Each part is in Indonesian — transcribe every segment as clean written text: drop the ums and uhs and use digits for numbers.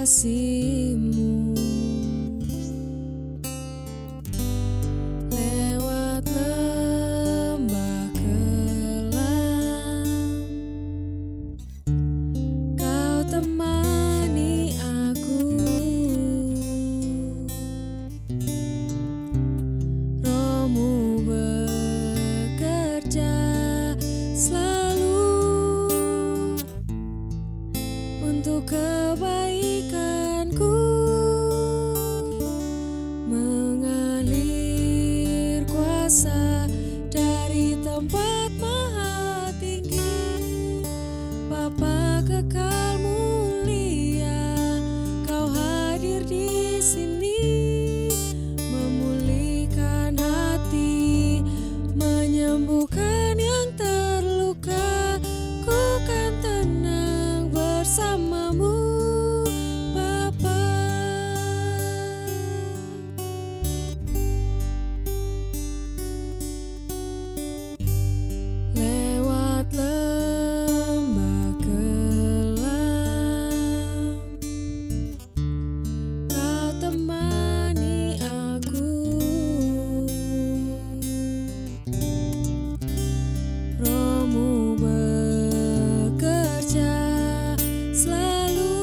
kasih-Mu. Lewat lembah kelam, Kau temani aku. Roh-Mu bekerja selalu untuk kebaikanku, mengalir kuasa dari tempat maha tinggi. Bapa kekal mulia, Kau hadir di sini, memulihkan hati, menyembuhkan yang terluka. Ku kan tenang bersama-Mu, Bapa. Lewat lembah kelam, Kau temani aku. Roh-Mu bekerja selalu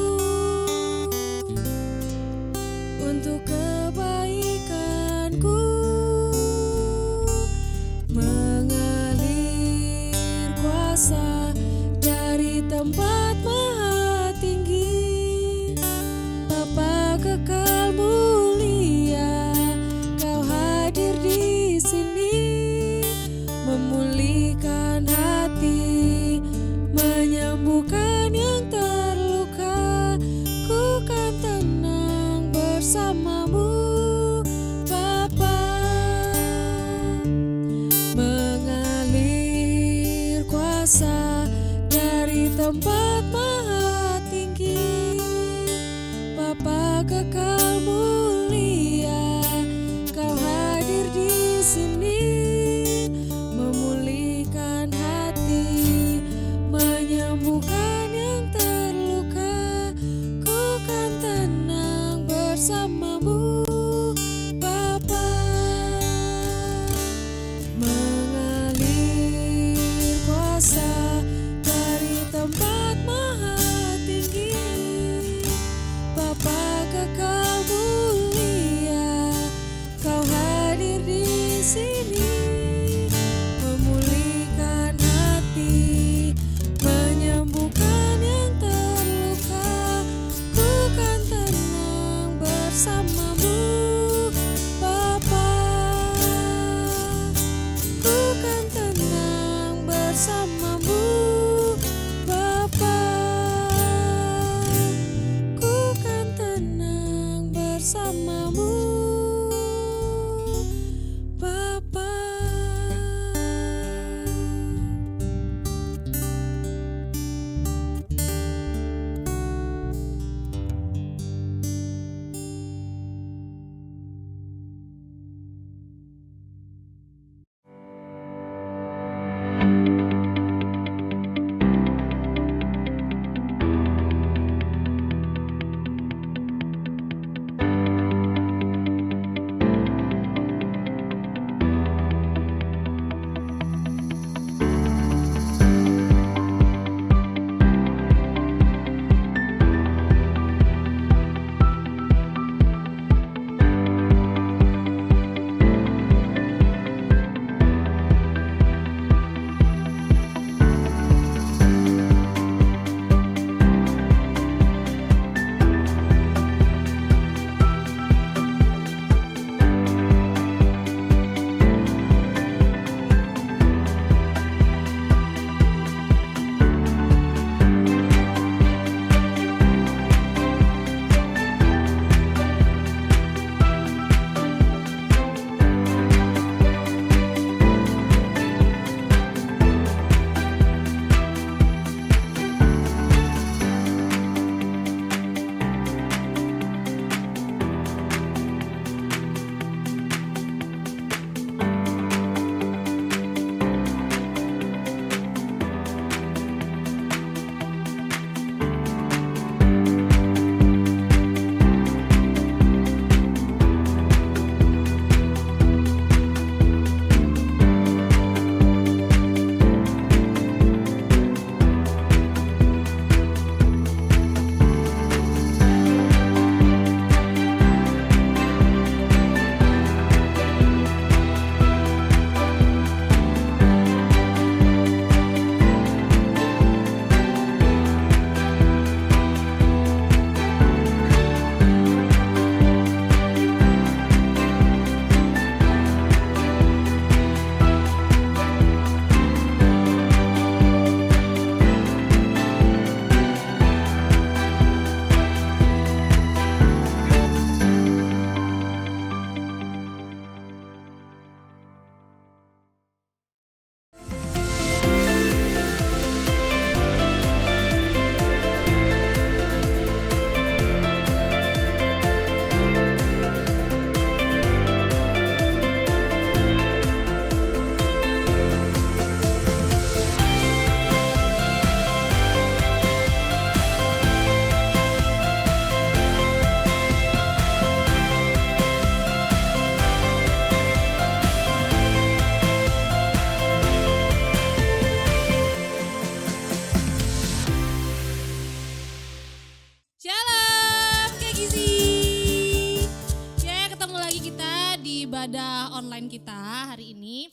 ibadah online kita hari ini.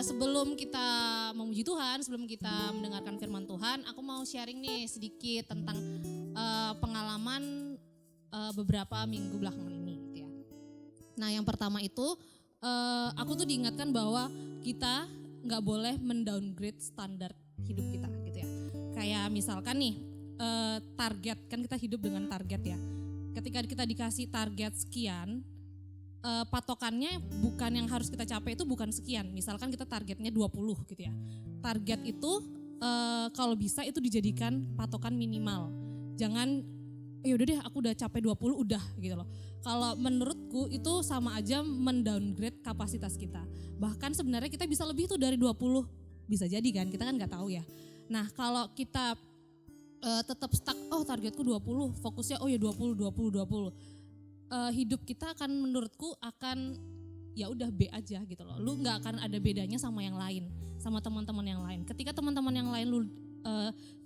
Sebelum kita memuji Tuhan, sebelum kita mendengarkan firman Tuhan, aku mau sharing nih sedikit tentang pengalaman beberapa minggu belakangan ini gitu ya. Nah yang pertama itu aku tuh diingatkan bahwa kita nggak boleh mendowngrade standar hidup kita gitu ya. Kayak misalkan nih target, kan kita hidup dengan target ya. Ketika kita dikasih target sekian, patokannya bukan yang harus kita capai itu bukan sekian. Misalkan kita targetnya 20 gitu ya. Target itu kalau bisa itu dijadikan patokan minimal. Jangan ya udah deh aku udah capai 20 udah gitu loh. Kalau menurutku itu sama aja mendowngrade kapasitas kita. Bahkan sebenarnya kita bisa lebih tuh dari 20. Bisa jadi kan, kita kan nggak tahu ya. Nah, kalau kita tetap stuck, targetku 20, fokusnya 20. Hidup kita akan menurutku akan ya udah B aja gitu loh. Lu nggak akan ada bedanya sama yang lain, sama teman-teman yang lain. Ketika teman-teman yang lain lu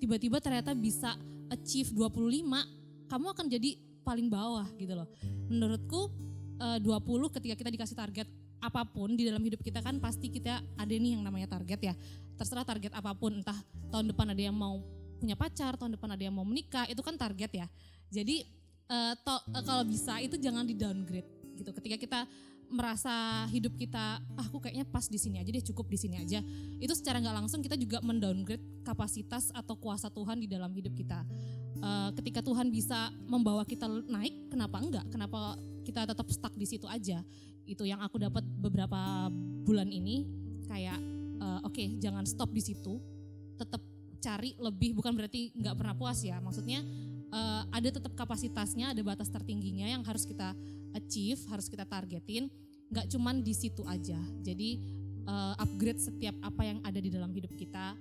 tiba-tiba ternyata bisa achieve 25, kamu akan jadi paling bawah gitu loh. Menurutku 20 ketika kita dikasih target apapun di dalam hidup kita kan pasti kita ada nih yang namanya target ya. Terserah target apapun, entah tahun depan ada yang mau punya pacar, tahun depan ada yang mau menikah, itu kan target ya. Jadi kalau bisa itu jangan di downgrade gitu. Ketika kita merasa hidup kita, aku kayaknya pas di sini aja deh, cukup di sini aja. Itu secara nggak langsung kita juga mendowngrade kapasitas atau kuasa Tuhan di dalam hidup kita. Ketika Tuhan bisa membawa kita naik, kenapa enggak? Kenapa kita tetap stuck di situ aja? Itu yang aku dapat beberapa bulan ini. Kayak oke, jangan stop di situ. Tetap cari lebih, bukan berarti nggak pernah puas ya. Maksudnya ada tetap kapasitasnya, ada batas tertingginya yang harus kita achieve, harus kita targetin, nggak cuman di situ aja. Jadi upgrade setiap apa yang ada di dalam hidup kita,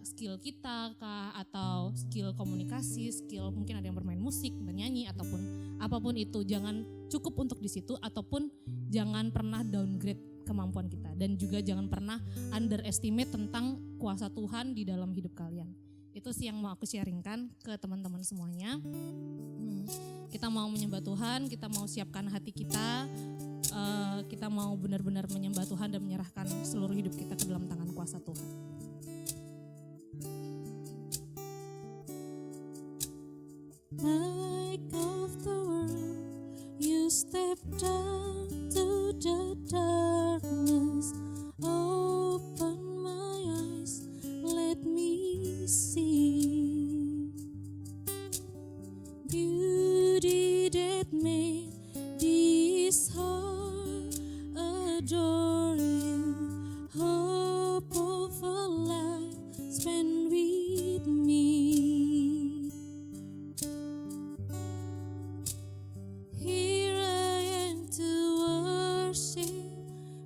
skill kita kah, atau skill komunikasi, skill mungkin ada yang bermain musik, bernyanyi, ataupun apapun itu, jangan cukup untuk di situ, ataupun jangan pernah downgrade kemampuan kita, dan juga jangan pernah underestimate tentang kuasa Tuhan di dalam hidup kalian. Itu sih yang mau aku sharingkan ke teman-teman semuanya. Kita mau menyembah Tuhan, kita mau siapkan hati kita, kita mau benar-benar menyembah Tuhan dan menyerahkan seluruh hidup kita ke dalam tangan kuasa Tuhan. Light of the world, you step down to the darkness. Open my eyes, let me see beauty that made this heart adore you. Hope of a life spent with me. Here I am to worship,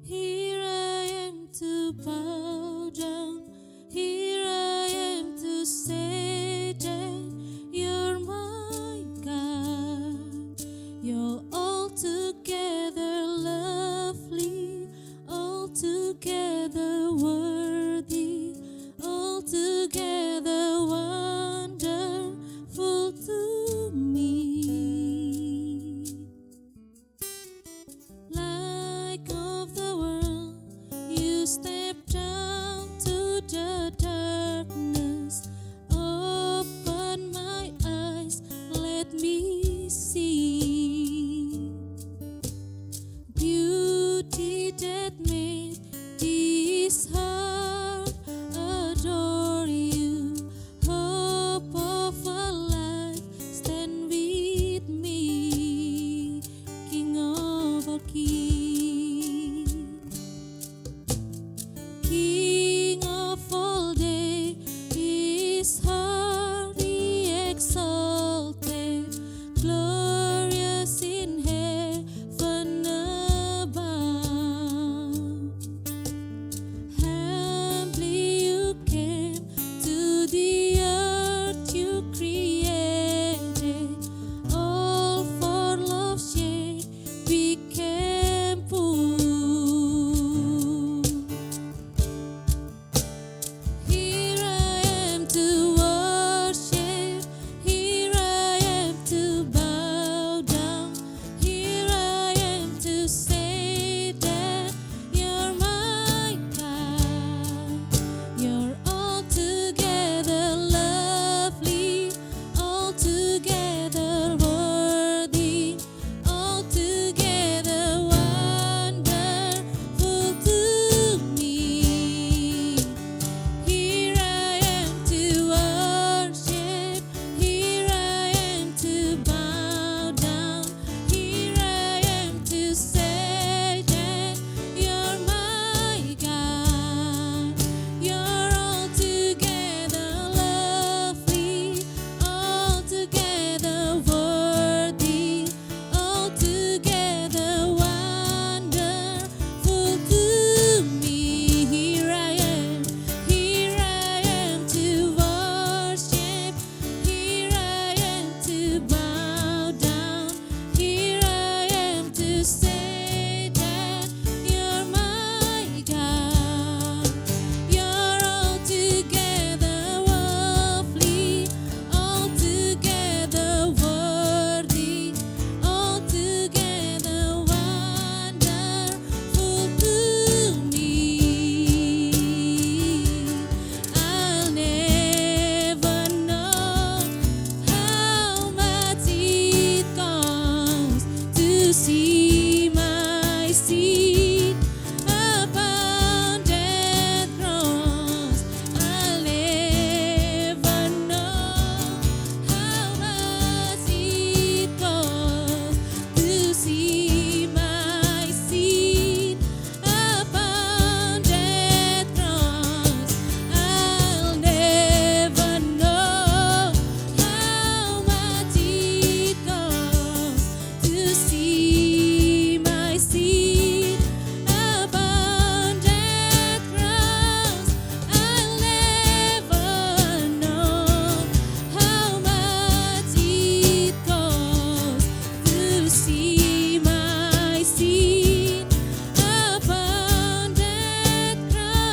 here I am to bow down, here I am to say that you're my God. You're altogether lovely, see my seed upon that cross. I'll never know how much it cost to see my seed upon that cross. I'll never know how much it cost to see my seed upon that cross. I'll never know how much it cost to see my seed upon that cross.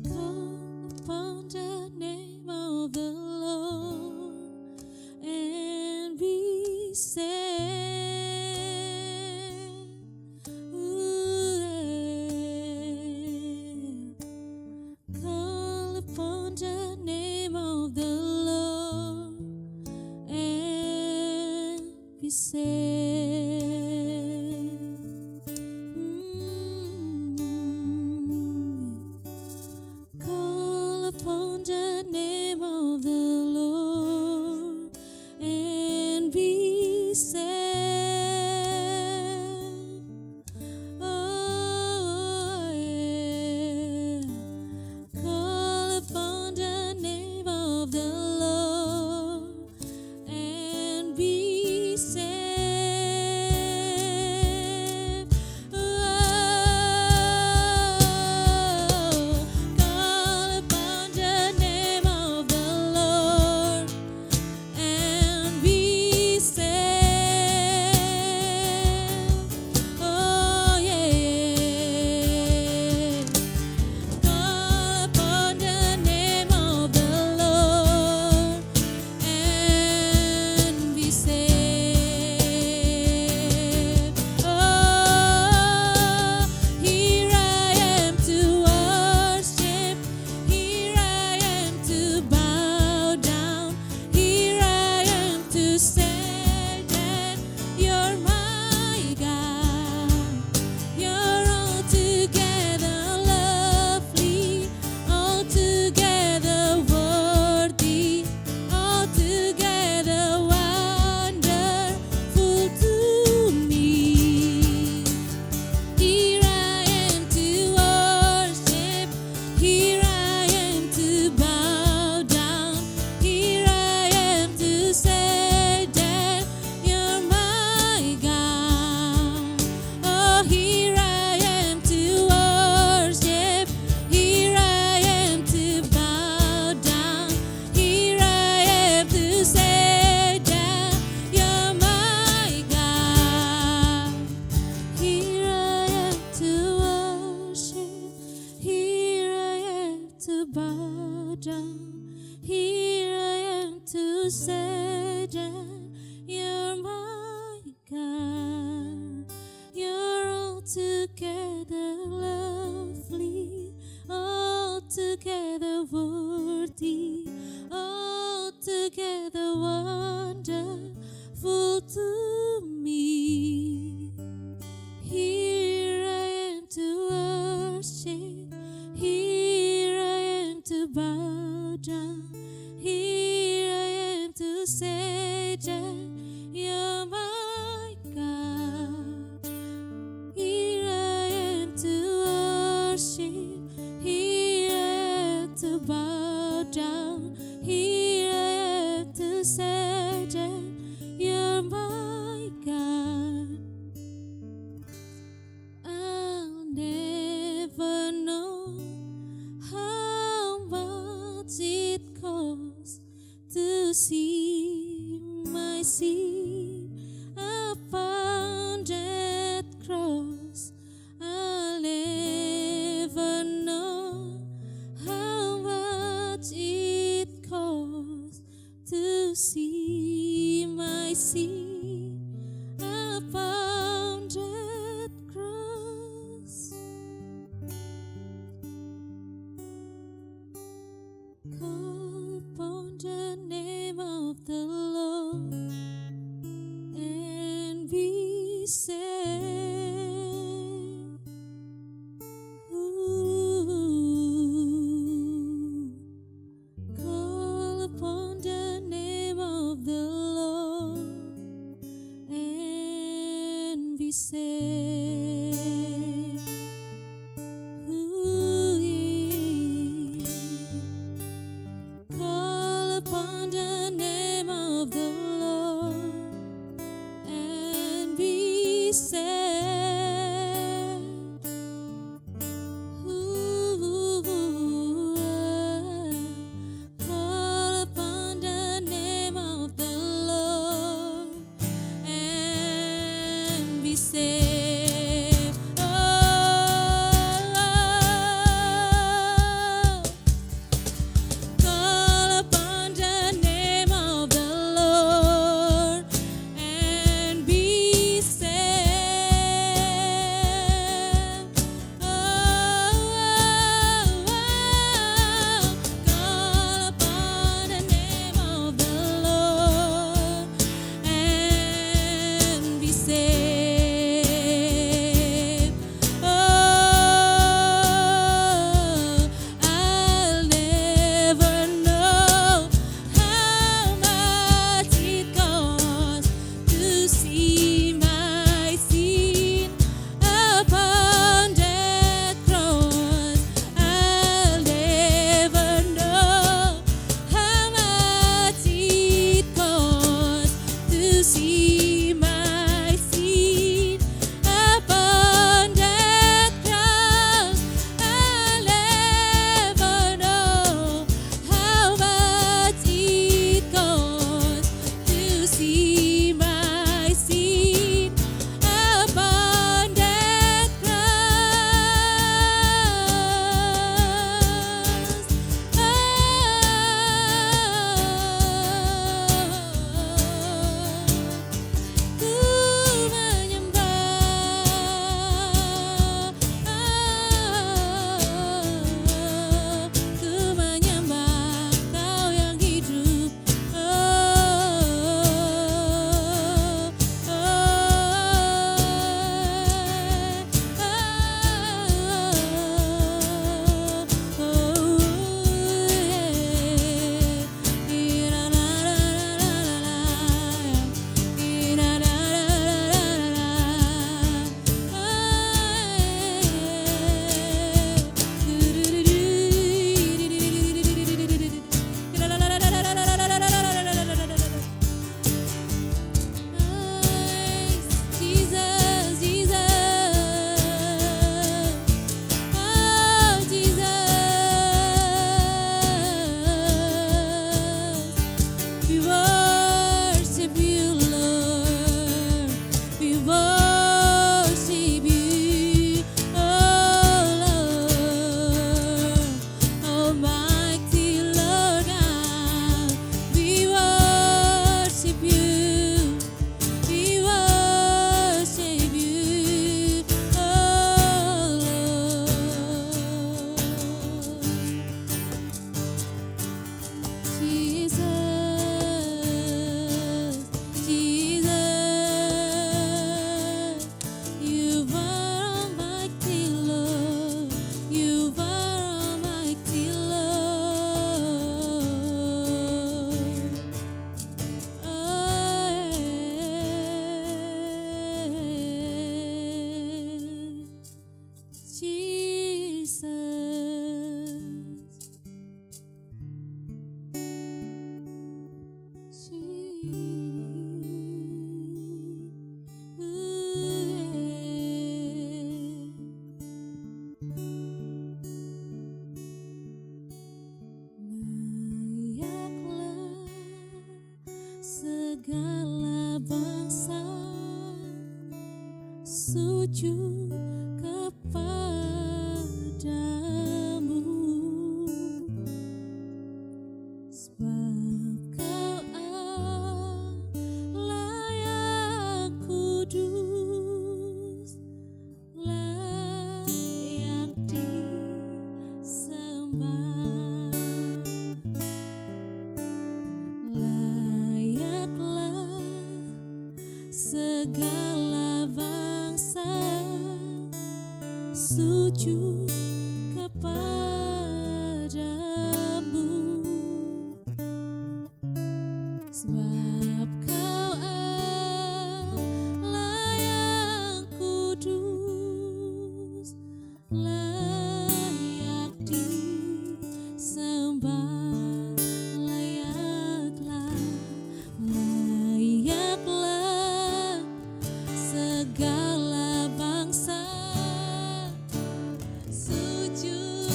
Call upon the name of the Lord and be saved. Ooh, yeah. Call upon the name of the Lord and be saved. Call upon the name of the Lord and be saved. Oh, yeah. Call upon the name of the Lord and be saved. Oh, call upon the name of the Lord and be saved. Oh, yeah. Call upon the name of the Lord and be saved. Oh, here I am to worship. Here I am to bow down. Here I am to say that you're my God. You're altogether lovely, altogether worthy, altogether wonderful to me. Here I am to worship. Here I am to bow down. Here I am to say that you're my God. Oh, here I am to worship. Here I am to bow down. Here I am to say that you're my God. Here I am to worship. Here I am to bow down. Here I am to say that you're my God. You're altogether lovely, altogether worthy, altogether wonderful to me. Here I am to worship. Here I am to bow down. Here I am to say that you're my God. Here I am to worship. Here I am to bow down. Here I am to say that you're my God. I'll never know how much it costs to see my seed upon that cross. I'll never know how much it costs to see my seed upon that cross. Call upon the name of of the Lord and be saved. Ooh, call upon the name of the Lord and be saved. Ooh, call upon the name of the Lord and be saved. Ooh, call upon the name of the Lord and be saved. Call upon the name of the Lord and be saved. Call upon the name of the Lord and be saved. I'll never know how much it costs to see my sin upon that cross. I'll never know how much it costs to see my sin upon that cross. I'll never know how much it costs to see my sin upon that cross. Ku menyembah Kau yang hidup. Jesus, Jesus, oh Jesus, we worship you, Lord. We worship you, oh Lord, Almighty Lord God. We worship you. We worship you, oh Lord. Jesus, Jesus, you are Almighty Lord. You are Almighty Lord. Layaklah segala bangsa sujud kepadamu, sebab Kau Allah yang kudus, layak disembah. segala bangsa sujud kepadamu, sebab Kau Allah yang kudus, layak disembah, layaklah segala bangsa sujud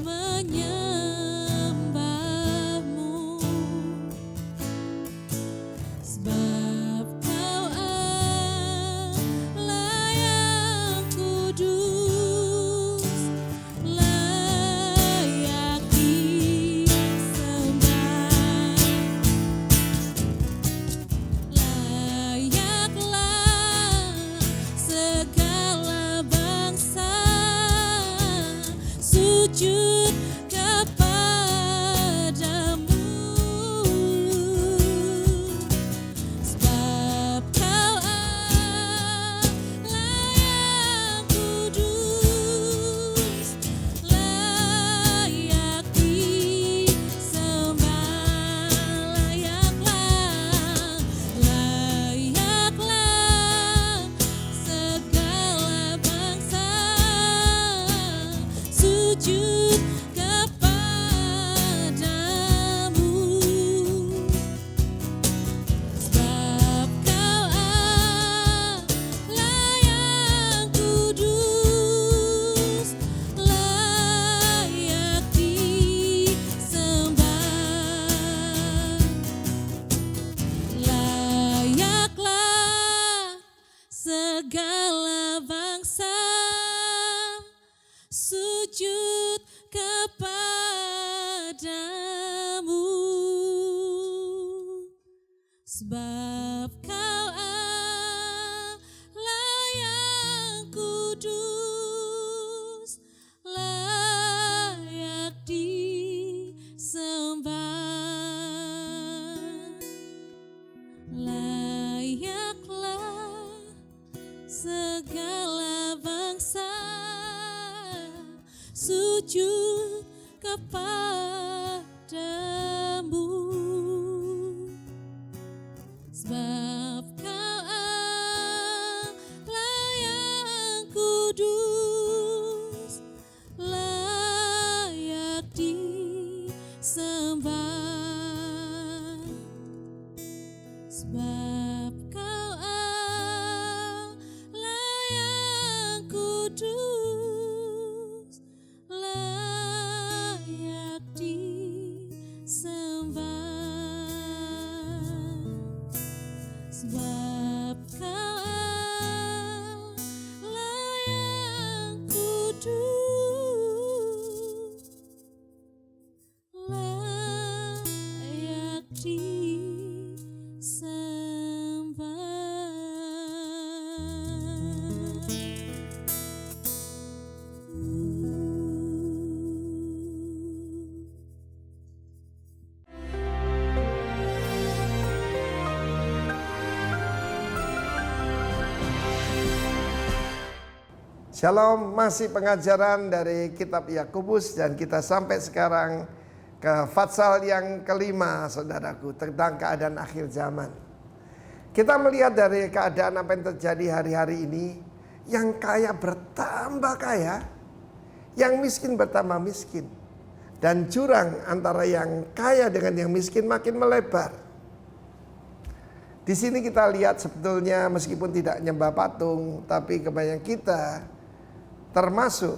menyembahmu, sebab Kau Allah yang kudus, layak disembah, layaklah segala bangsa sujud kepadamu, sebab Kau Allah yang kudus, layak disembah, layaklah segala bangsa sujud kepadamu, sebab Kau Allah yang kudus, layak disembah, layaklah segala bangsa sujud kepadamu, sebab Kau Allah yang kudus, layak disembah, layaklah segala bangsa sujud kepadamu, sebab Kau Allah yang kudus, layak disembah, sebab Kau Allah yang kudus, layak disembah, sebab Kau Allah yang kudus, layak Shalom, masih pengajaran dari kitab Yakobus dan kita sampai sekarang ke Fatsal yang kelima, saudaraku, tentang keadaan akhir zaman. Kita melihat dari keadaan apa yang terjadi hari-hari ini, yang kaya bertambah kaya, yang miskin bertambah miskin, dan jurang antara yang kaya dengan yang miskin makin melebar. Di sini kita lihat sebetulnya meskipun tidak nyembah patung, tapi kebanyakan kita termasuk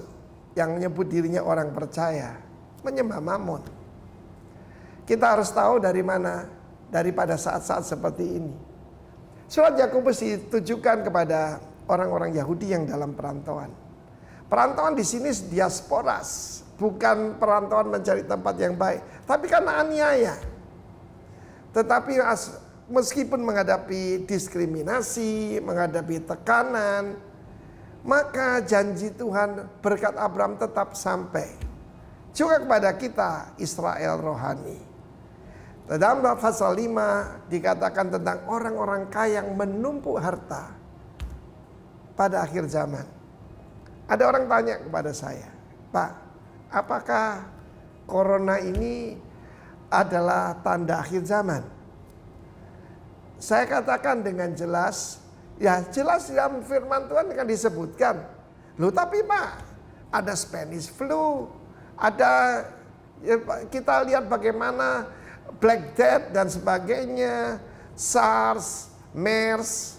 yang menyebut dirinya orang percaya menyembah Mammon. Kita harus tahu dari mana, daripada saat-saat seperti ini. Surat Yakobus ditujukan kepada orang-orang Yahudi yang dalam perantauan. Perantauan di sini diasporas, bukan perantauan mencari tempat yang baik, tapi karena aniaya. Tetapi meskipun menghadapi diskriminasi, menghadapi tekanan, maka janji Tuhan berkat Abraham tetap sampai juga kepada kita, Israel rohani. Dalam pasal 5 dikatakan tentang orang-orang kaya yang menumpuk harta pada akhir zaman. Ada orang tanya kepada saya, Pak, apakah corona ini adalah tanda akhir zaman? Saya katakan dengan jelas, ya jelas dalam firman Tuhan akan disebutkan. Loh tapi Pak, ada Spanish flu, ada ya, kita lihat bagaimana Black Death dan sebagainya, SARS, MERS.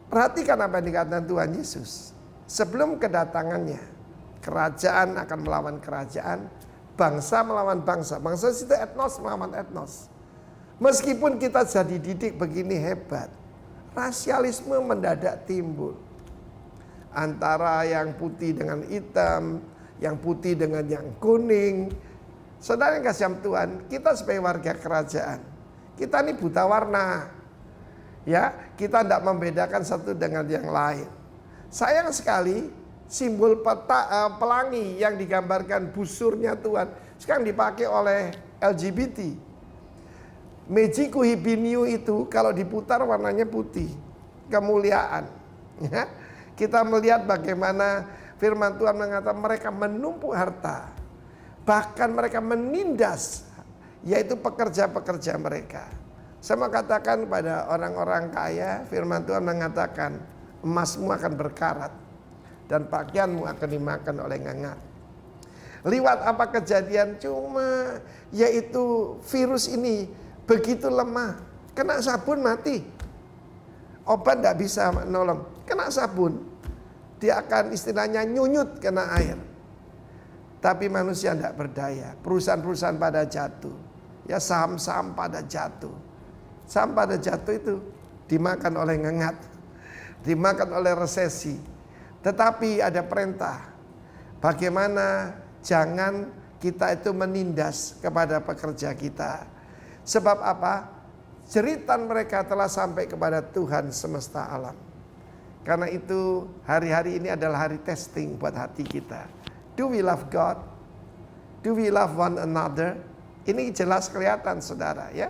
Perhatikan apa yang dikatakan Tuhan Yesus. Sebelum kedatangannya, kerajaan akan melawan kerajaan, bangsa melawan bangsa. Bangsa itu etnos melawan etnos. Meskipun kita jadi didik begini hebat, rasialisme mendadak timbul. Antara yang putih dengan hitam, yang putih dengan yang kuning. Saudara yang kasih Tuhan, kita sebagai warga kerajaan, kita ini buta warna. Ya, kita tidak membedakan satu dengan yang lain. Sayang sekali simbol pelangi yang digambarkan busurnya Tuhan sekarang dipakai oleh LGBT. Mejiku hibiniu itu kalau diputar warnanya putih, kemuliaan. Ya, kita melihat bagaimana firman Tuhan mengatakan mereka menumpuk harta, bahkan mereka menindas, yaitu pekerja-pekerja mereka. Saya mau katakan pada orang-orang kaya, firman Tuhan mengatakan emasmu akan berkarat dan pakaianmu akan dimakan oleh ngangak. Liwat apa kejadian? Cuma yaitu virus ini begitu lemah, kena sabun mati. Obat tidak bisa menolong, kena sabun dia akan istilahnya nyunyut kena air. Tapi manusia tidak berdaya, perusahaan-perusahaan pada jatuh, ya saham-saham pada jatuh. Saham pada jatuh itu dimakan oleh ngengat, dimakan oleh resesi. Tetapi ada perintah, bagaimana jangan kita itu menindas kepada pekerja kita. Sebab apa? Jeritan mereka telah sampai kepada Tuhan semesta alam. Karena itu hari-hari ini adalah hari testing buat hati kita. Do we love God? Do we love one another? Ini jelas kelihatan saudara ya.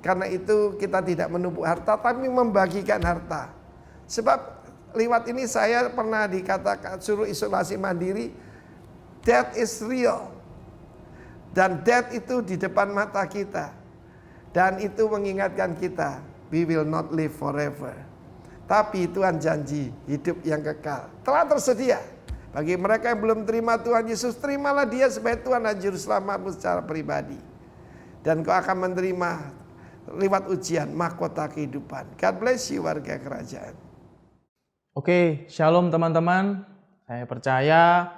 Karena itu kita tidak menumpuk harta tapi membagikan harta. Sebab lewat ini saya pernah dikatakan suruh isolasi mandiri. Death is real. Dan death itu di depan mata kita. Dan itu mengingatkan kita, we will not live forever. Tapi Tuhan janji hidup yang kekal telah tersedia. Bagi mereka yang belum terima Tuhan Yesus, terimalah dia sebagai Tuhan dan Juru Selamatmu secara pribadi. Dan kau akan menerima lewat ujian mahkota kehidupan. God bless you warga kerajaan. Oke, shalom teman-teman. Saya percaya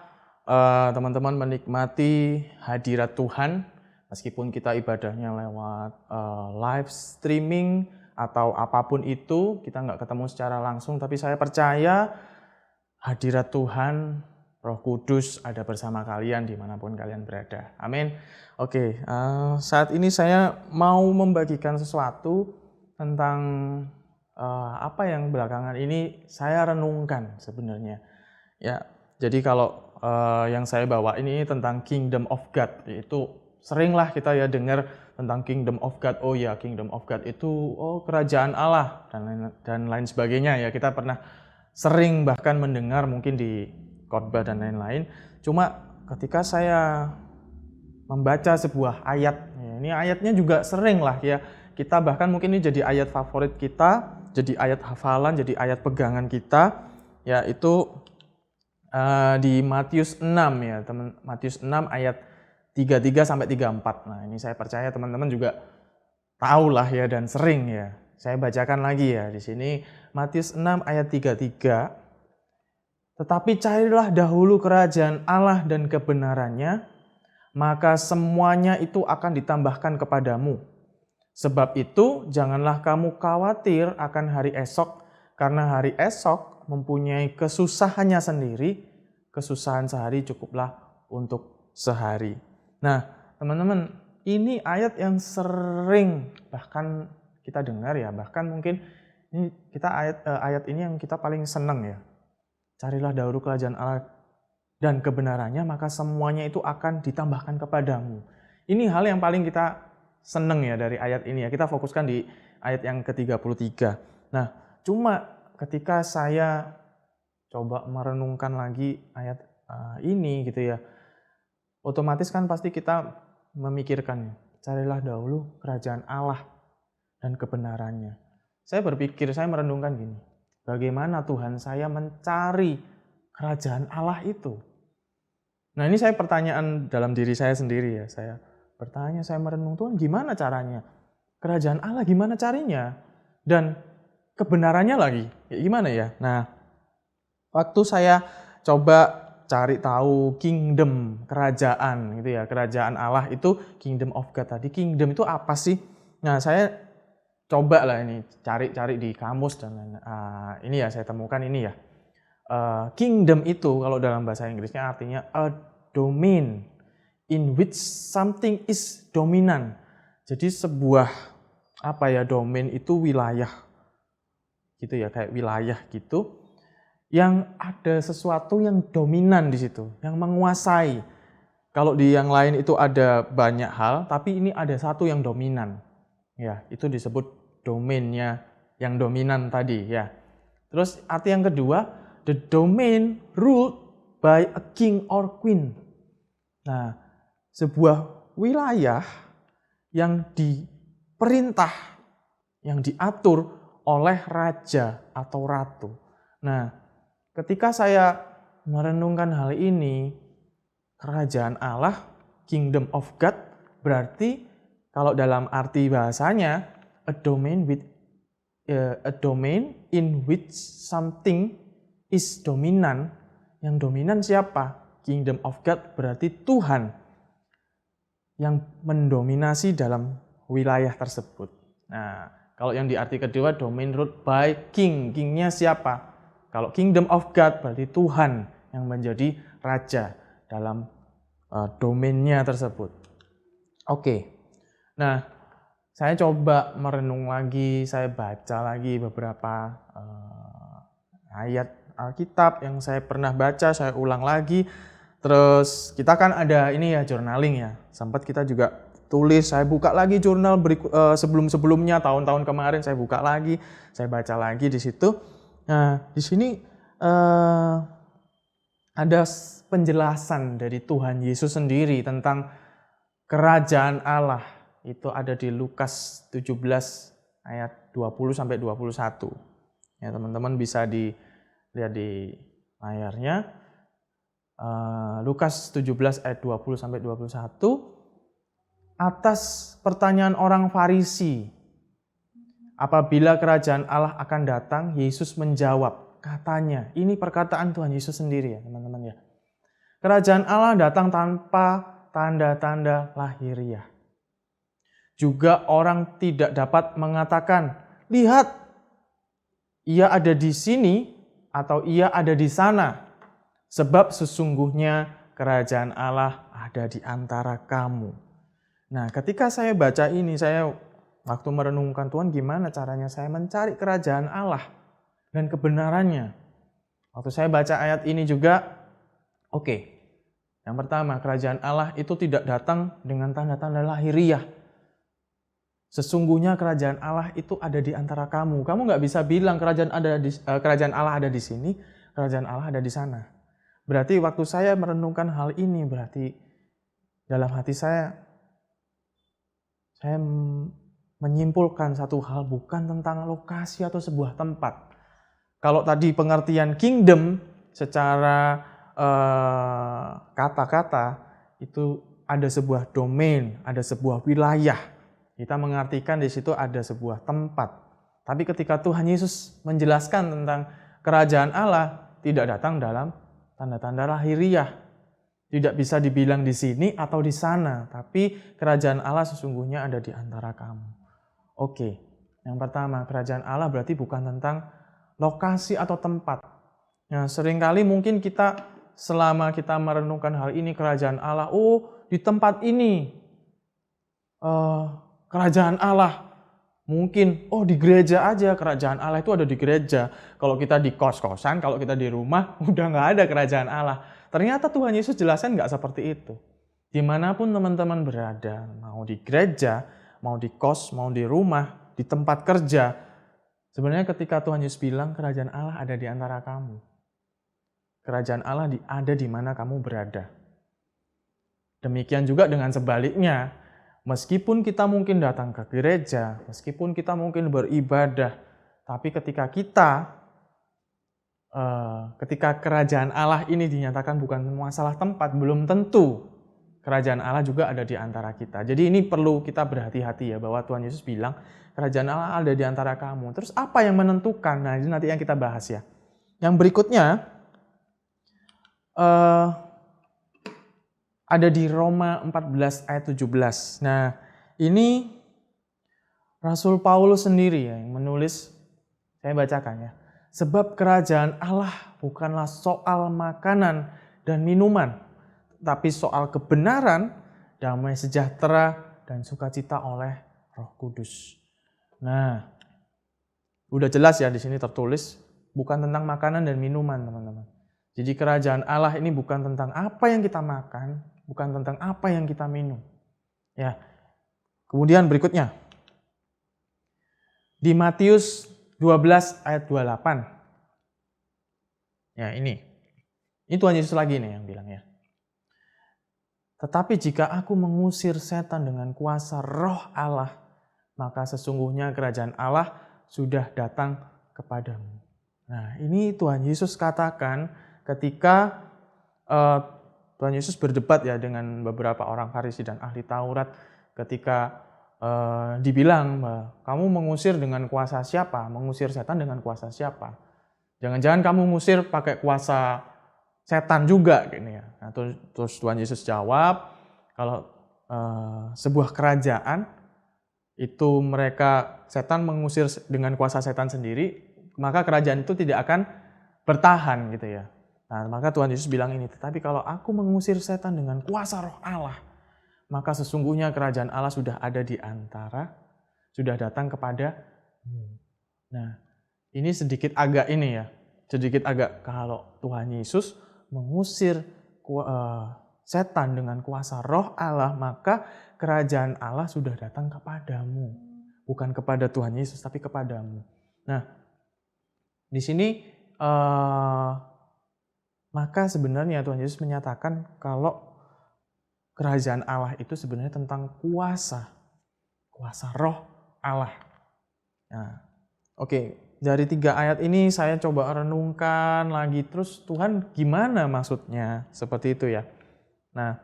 teman-teman menikmati hadirat Tuhan. Meskipun kita ibadahnya lewat live streaming atau apapun itu, kita nggak ketemu secara langsung. Tapi saya percaya hadirat Tuhan, Roh Kudus ada bersama kalian dimanapun kalian berada. Amin. Oke, saat ini saya mau membagikan sesuatu tentang apa yang belakangan ini saya renungkan sebenarnya. Ya, jadi kalau yang saya bawa ini tentang Kingdom of God, yaitu seringlah kita ya dengar tentang Kingdom of God. Oh ya, Kingdom of God itu kerajaan Allah dan lain sebagainya ya. Kita pernah sering bahkan mendengar mungkin di khotbah dan lain-lain. Cuma ketika saya membaca sebuah ayat, ya, ini ayatnya juga sering lah ya. Kita bahkan mungkin ini jadi ayat favorit kita, jadi ayat hafalan, jadi ayat pegangan kita, yaitu di Matius 6 ya, teman. Matius 6 ayat 33 sampai 34. Nah, ini saya percaya teman-teman juga tahu lah ya dan sering ya. Saya bacakan lagi ya di sini Matius 6 ayat 33. Tetapi carilah dahulu kerajaan Allah dan kebenarannya, maka semuanya itu akan ditambahkan kepadamu. Sebab itu janganlah kamu khawatir akan hari esok, karena hari esok mempunyai kesusahannya sendiri, kesusahan sehari cukuplah untuk sehari. Nah, teman-teman, ini ayat yang sering bahkan kita dengar ya, bahkan mungkin ini kita ayat ini yang kita paling senang ya. Carilah dahulu kerajaan Allah dan kebenarannya, maka semuanya itu akan ditambahkan kepadamu. Ini hal yang paling kita senang ya dari ayat ini ya. Kita fokuskan di ayat yang ke-33. Nah, cuma ketika saya coba merenungkan lagi ayat ini gitu ya, otomatis kan pasti kita memikirkan, carilah dahulu kerajaan Allah dan kebenarannya. Saya berpikir, saya merenungkan gini, bagaimana Tuhan saya mencari kerajaan Allah itu? Nah ini saya pertanyaan dalam diri saya sendiri ya, saya bertanya, saya merenung, Tuhan gimana caranya? Kerajaan Allah gimana carinya? Dan kebenarannya lagi, ya gimana ya? Nah, waktu saya coba cari tahu kingdom, kerajaan gitu ya, kerajaan Allah itu kingdom of God tadi. Kingdom itu apa sih? Nah, saya coba lah ini cari-cari di kamus dan ini ya saya temukan ini ya. Kingdom itu kalau dalam bahasa Inggrisnya artinya a domain in which something is dominant. Jadi sebuah domain itu wilayah gitu ya, kayak wilayah gitu yang ada sesuatu yang dominan di situ, yang menguasai. Kalau di yang lain itu ada banyak hal, tapi ini ada satu yang dominan. Ya, itu disebut domainnya yang dominan tadi ya. Terus arti yang kedua, the domain ruled by a king or queen. Nah, sebuah wilayah yang diperintah, yang diatur oleh raja atau ratu. Nah, ketika saya merenungkan hal ini, kerajaan Allah, kingdom of God, berarti kalau dalam arti bahasanya, a domain in which something is dominant. Yang dominan siapa? Kingdom of God berarti Tuhan yang mendominasi dalam wilayah tersebut. Nah, kalau yang di arti kedua, domain ruled by king. Kingnya siapa? Kalau kingdom of God berarti Tuhan yang menjadi raja dalam domainnya tersebut. Oke. Nah, saya coba merenung lagi, saya baca lagi beberapa ayat Alkitab yang saya pernah baca, saya ulang lagi. Terus kita kan ada ini ya, journaling ya. Sempat kita juga tulis, saya buka lagi jurnal sebelum-sebelumnya, tahun-tahun kemarin saya buka lagi, saya baca lagi di situ. Nah, di sini ada penjelasan dari Tuhan Yesus sendiri tentang kerajaan Allah. Itu ada di Lukas 17 ayat 20 sampai 21. Ya, teman-teman bisa dilihat di layarnya. Lukas 17 ayat 20 sampai 21. Atas pertanyaan orang Farisi, apabila kerajaan Allah akan datang, Yesus menjawab, katanya, ini perkataan Tuhan Yesus sendiri ya teman-teman ya. Kerajaan Allah datang tanpa tanda-tanda lahiriah. Juga orang tidak dapat mengatakan, lihat, ia ada di sini atau ia ada di sana. Sebab sesungguhnya kerajaan Allah ada di antara kamu. Nah, ketika saya baca ini, saya waktu merenungkan Tuhan gimana caranya saya mencari kerajaan Allah dan kebenarannya. Waktu saya baca ayat ini juga, oke. Yang pertama, kerajaan Allah itu tidak datang dengan tanda-tanda lahiriah. Sesungguhnya kerajaan Allah itu ada di antara kamu. Kamu nggak bisa bilang kerajaan Allah ada di sini, kerajaan Allah ada di sana. Berarti waktu saya merenungkan hal ini, berarti dalam hati saya menyimpulkan satu hal bukan tentang lokasi atau sebuah tempat. Kalau tadi pengertian kingdom secara kata-kata itu ada sebuah domain, ada sebuah wilayah. Kita mengartikan di situ ada sebuah tempat. Tapi ketika Tuhan Yesus menjelaskan tentang kerajaan Allah, tidak datang dalam tanda-tanda lahiriah. Tidak bisa dibilang di sini atau di sana, tapi kerajaan Allah sesungguhnya ada di antara kamu. Oke, yang pertama, kerajaan Allah berarti bukan tentang lokasi atau tempat. Nah, seringkali mungkin kita selama kita merenungkan hal ini, kerajaan Allah, di tempat ini, kerajaan Allah. Mungkin, di gereja aja, kerajaan Allah itu ada di gereja. Kalau kita di kos-kosan, kalau kita di rumah, udah nggak ada kerajaan Allah. Ternyata Tuhan Yesus jelaskan nggak seperti itu. Dimanapun teman-teman berada, mau di gereja, mau di kos, mau di rumah, di tempat kerja, Sebenarnya ketika Tuhan Yesus bilang kerajaan Allah ada di antara kamu. Kerajaan Allah ada di mana kamu berada. Demikian juga dengan sebaliknya. Meskipun kita mungkin datang ke gereja, meskipun kita mungkin beribadah, tapi ketika kerajaan Allah ini dinyatakan bukan masalah tempat, belum tentu kerajaan Allah juga ada di antara kita. Jadi ini perlu kita berhati-hati ya, bahwa Tuhan Yesus bilang kerajaan Allah ada di antara kamu. Terus apa yang menentukan? Nah, ini nanti yang kita bahas ya. Yang berikutnya ada di Roma 14 ayat 17. Nah, ini Rasul Paulus sendiri ya yang menulis, saya bacakan ya. Sebab kerajaan Allah bukanlah soal makanan dan minuman, tapi soal kebenaran, damai sejahtera, dan sukacita oleh Roh Kudus. Nah, udah jelas ya di sini tertulis bukan tentang makanan dan minuman, teman-teman. Jadi kerajaan Allah ini bukan tentang apa yang kita makan, bukan tentang apa yang kita minum. Ya. Kemudian berikutnya. Di Matius 12 ayat 28. Ya, ini. Ini Tuhan Yesus lagi nih yang bilang ya. Tetapi jika aku mengusir setan dengan kuasa Roh Allah, maka sesungguhnya kerajaan Allah sudah datang kepadamu. Nah, ini Tuhan Yesus katakan ketika Tuhan Yesus berdebat ya dengan beberapa orang Farisi dan ahli Taurat, ketika dibilang, kamu mengusir dengan kuasa siapa? Mengusir setan dengan kuasa siapa? Jangan-jangan kamu mengusir pakai kuasa setan juga, gini ya. Nah, terus Tuhan Yesus jawab, kalau sebuah kerajaan itu setan mengusir dengan kuasa setan sendiri, maka kerajaan itu tidak akan bertahan gitu ya. Nah, maka Tuhan Yesus bilang ini, tetapi kalau aku mengusir setan dengan kuasa Roh Allah, maka sesungguhnya kerajaan Allah sudah ada di antara, sudah datang kepadamu. Nah, ini sedikit agak kalau Tuhan Yesus mengusir setan dengan kuasa Roh Allah, maka kerajaan Allah sudah datang kepadamu. Bukan kepada Tuhan Yesus, tapi kepadamu. Nah, di sini maka sebenarnya Tuhan Yesus menyatakan kalau kerajaan Allah itu sebenarnya tentang kuasa Roh Allah. Nah, oke. Dari 3 ayat ini saya coba renungkan lagi, terus Tuhan gimana maksudnya seperti itu ya. Nah,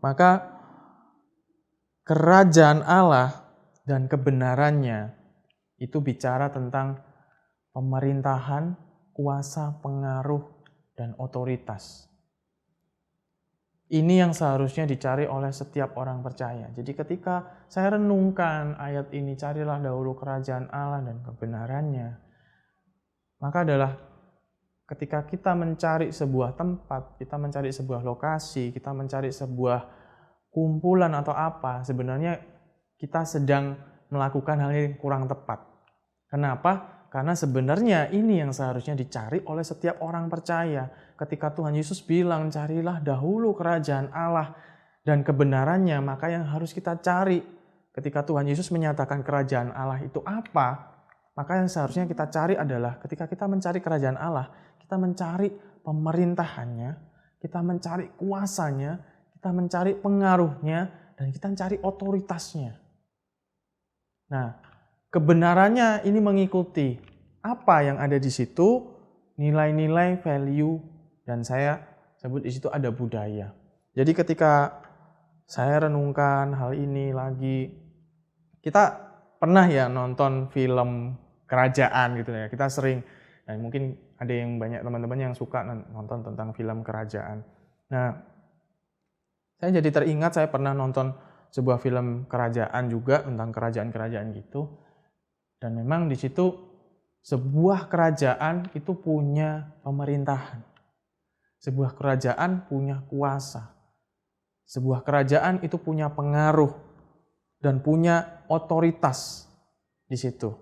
maka kerajaan Allah dan kebenarannya itu bicara tentang pemerintahan, kuasa, pengaruh, dan otoritas. Ini yang seharusnya dicari oleh setiap orang percaya. Jadi ketika saya renungkan ayat ini, carilah dahulu kerajaan Allah dan kebenarannya, maka adalah ketika kita mencari sebuah tempat, kita mencari sebuah lokasi, kita mencari sebuah kumpulan atau apa, sebenarnya kita sedang melakukan hal yang kurang tepat. Kenapa? Karena sebenarnya ini yang seharusnya dicari oleh setiap orang percaya. Ketika Tuhan Yesus bilang, carilah dahulu kerajaan Allah dan kebenarannya, maka yang harus kita cari ketika Tuhan Yesus menyatakan kerajaan Allah itu apa, maka yang seharusnya kita cari adalah ketika kita mencari kerajaan Allah, kita mencari pemerintahannya, kita mencari kuasanya, kita mencari pengaruhnya, dan kita mencari otoritasnya. Nah, kebenarannya ini mengikuti apa yang ada di situ, nilai-nilai, value, dan saya sebut di situ ada budaya. Jadi ketika saya renungkan hal ini lagi, kita pernah ya nonton film kerajaan gitu ya, kita sering, dan mungkin ada yang banyak teman-teman yang suka nonton tentang film kerajaan. Nah, saya jadi teringat saya pernah nonton sebuah film kerajaan juga tentang kerajaan-kerajaan gitu. Dan memang di situ sebuah kerajaan itu punya pemerintahan. Sebuah kerajaan punya kuasa. Sebuah kerajaan itu punya pengaruh dan punya otoritas di situ.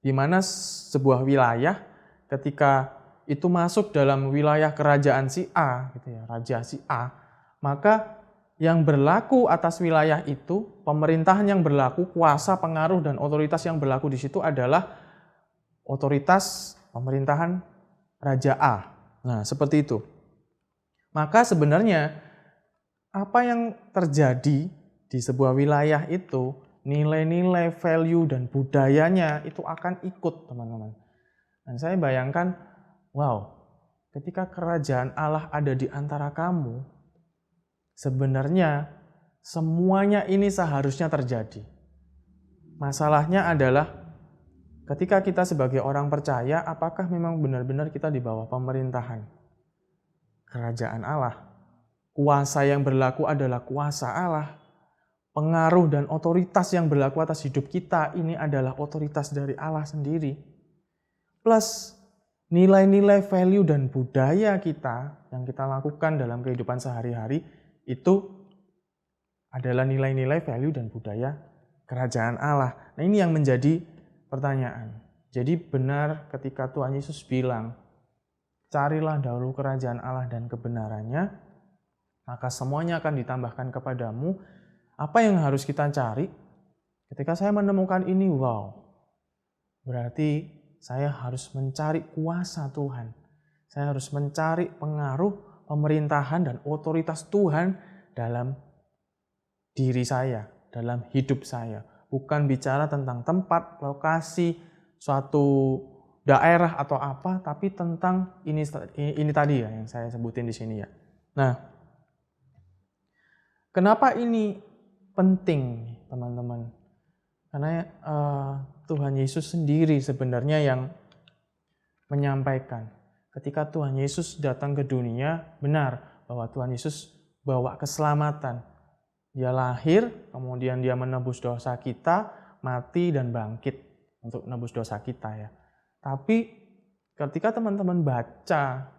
Di mana sebuah wilayah ketika itu masuk dalam wilayah kerajaan si A gitu ya, raja si A, maka yang berlaku atas wilayah itu, pemerintahan yang berlaku, kuasa, pengaruh, dan otoritas yang berlaku di situ adalah otoritas pemerintahan Raja A. Nah, seperti itu. Maka sebenarnya apa yang terjadi di sebuah wilayah itu, nilai-nilai, value, dan budayanya itu akan ikut, teman-teman. Dan saya bayangkan, wow, ketika kerajaan Allah ada di antara kamu, sebenarnya semuanya ini seharusnya terjadi. Masalahnya adalah ketika kita sebagai orang percaya, apakah memang benar-benar kita di bawah pemerintahan kerajaan Allah? Kuasa yang berlaku adalah kuasa Allah. Pengaruh dan otoritas yang berlaku atas hidup kita ini adalah otoritas dari Allah sendiri. Plus nilai-nilai, value, dan budaya kita yang kita lakukan dalam kehidupan sehari-hari itu adalah nilai-nilai, value, dan budaya kerajaan Allah. Nah, ini yang menjadi pertanyaan. Jadi benar ketika Tuhan Yesus bilang, carilah dahulu kerajaan Allah dan kebenarannya, maka semuanya akan ditambahkan kepadamu. Apa yang harus kita cari? Ketika saya menemukan ini, wow, berarti saya harus mencari kuasa Tuhan. Saya harus mencari pengaruh pemerintahan dan otoritas Tuhan dalam diri saya, dalam hidup saya. Bukan bicara tentang tempat, lokasi, suatu daerah atau apa, tapi tentang ini tadi ya yang saya sebutin di sini ya. Nah, kenapa ini penting, teman-teman? Karena Tuhan Yesus sendiri sebenarnya yang menyampaikan. Ketika Tuhan Yesus datang ke dunia, benar bahwa Tuhan Yesus bawa keselamatan. Dia lahir, kemudian dia menebus dosa kita, mati dan bangkit untuk menebus dosa kita ya. Tapi ketika teman-teman baca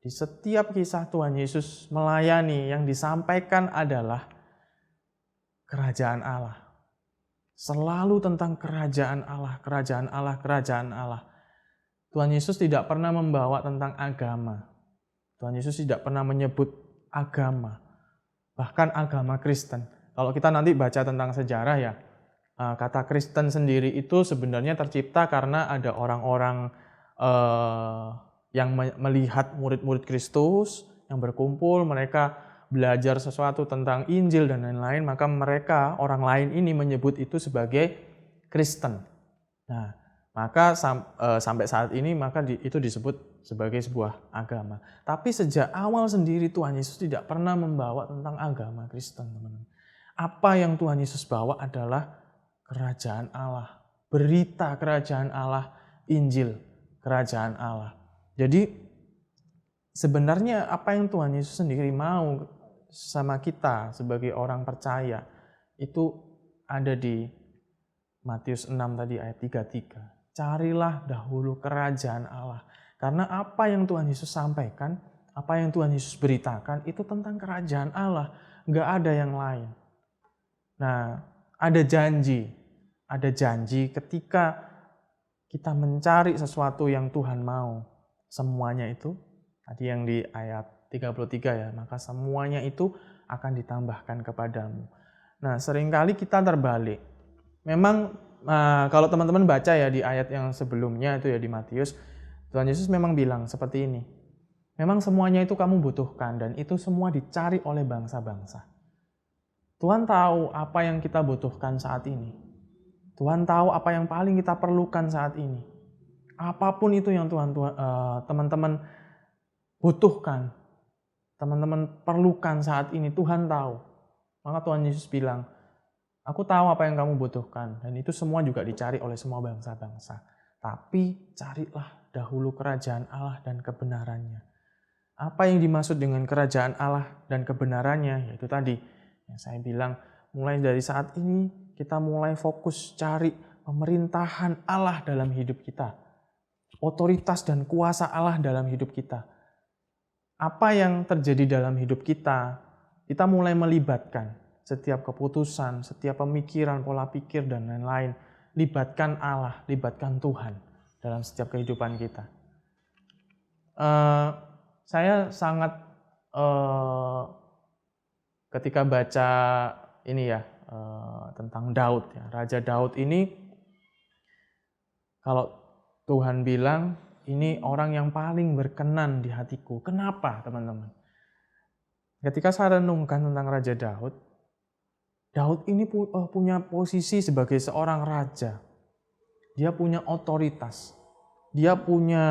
di setiap kisah Tuhan Yesus melayani, yang disampaikan adalah kerajaan Allah. Selalu tentang kerajaan Allah, kerajaan Allah, kerajaan Allah. Tuhan Yesus tidak pernah membawa tentang agama. Tuhan Yesus tidak pernah menyebut agama. Bahkan agama Kristen. Kalau kita nanti baca tentang sejarah ya, kata Kristen sendiri itu sebenarnya tercipta karena ada orang-orang yang melihat murid-murid Kristus yang berkumpul, mereka belajar sesuatu tentang Injil dan lain-lain, maka mereka, orang lain ini menyebut itu sebagai Kristen. Nah, maka sampai saat ini maka itu disebut sebagai sebuah agama. Tapi sejak awal sendiri Tuhan Yesus tidak pernah membawa tentang agama Kristen, teman-teman. Apa yang Tuhan Yesus bawa adalah kerajaan Allah, berita kerajaan Allah, Injil kerajaan Allah. Jadi sebenarnya apa yang Tuhan Yesus sendiri mau sama kita sebagai orang percaya itu ada di Matius 6 tadi ayat 33. Carilah dahulu kerajaan Allah. Karena apa yang Tuhan Yesus sampaikan, apa yang Tuhan Yesus beritakan itu tentang kerajaan Allah. Nggak ada yang lain. Nah, ada janji ketika kita mencari sesuatu yang Tuhan mau. Semuanya itu, tadi yang di ayat 33 ya, maka semuanya itu akan ditambahkan kepadamu. Nah, seringkali kita terbalik. Memang kalau teman-teman baca ya di ayat yang sebelumnya itu ya di Matius, Tuhan Yesus memang bilang seperti ini. Memang semuanya itu kamu butuhkan dan itu semua dicari oleh bangsa-bangsa. Tuhan tahu apa yang kita butuhkan saat ini. Tuhan tahu apa yang paling kita perlukan saat ini. Apapun itu yang teman-teman butuhkan, teman-teman perlukan saat ini, Tuhan tahu. Maka Tuhan Yesus bilang, aku tahu apa yang kamu butuhkan dan itu semua juga dicari oleh semua bangsa-bangsa. Tapi carilah dahulu kerajaan Allah dan kebenarannya. Apa yang dimaksud dengan kerajaan Allah dan kebenarannya? Yaitu tadi yang saya bilang, mulai dari saat ini kita mulai fokus cari pemerintahan Allah dalam hidup kita. Otoritas dan kuasa Allah dalam hidup kita. Apa yang terjadi dalam hidup kita mulai melibatkan setiap keputusan, setiap pemikiran, pola pikir, dan lain-lain. Libatkan Allah, libatkan Tuhan dalam setiap kehidupan kita. Saya sangat ketika baca ini ya tentang Daud ya. Raja Daud ini kalau Tuhan bilang ini orang yang paling berkenan di hatiku. Kenapa, teman-teman? Ketika saya renungkan tentang Raja Daud, Daud ini punya posisi sebagai seorang raja. Dia punya otoritas. Dia punya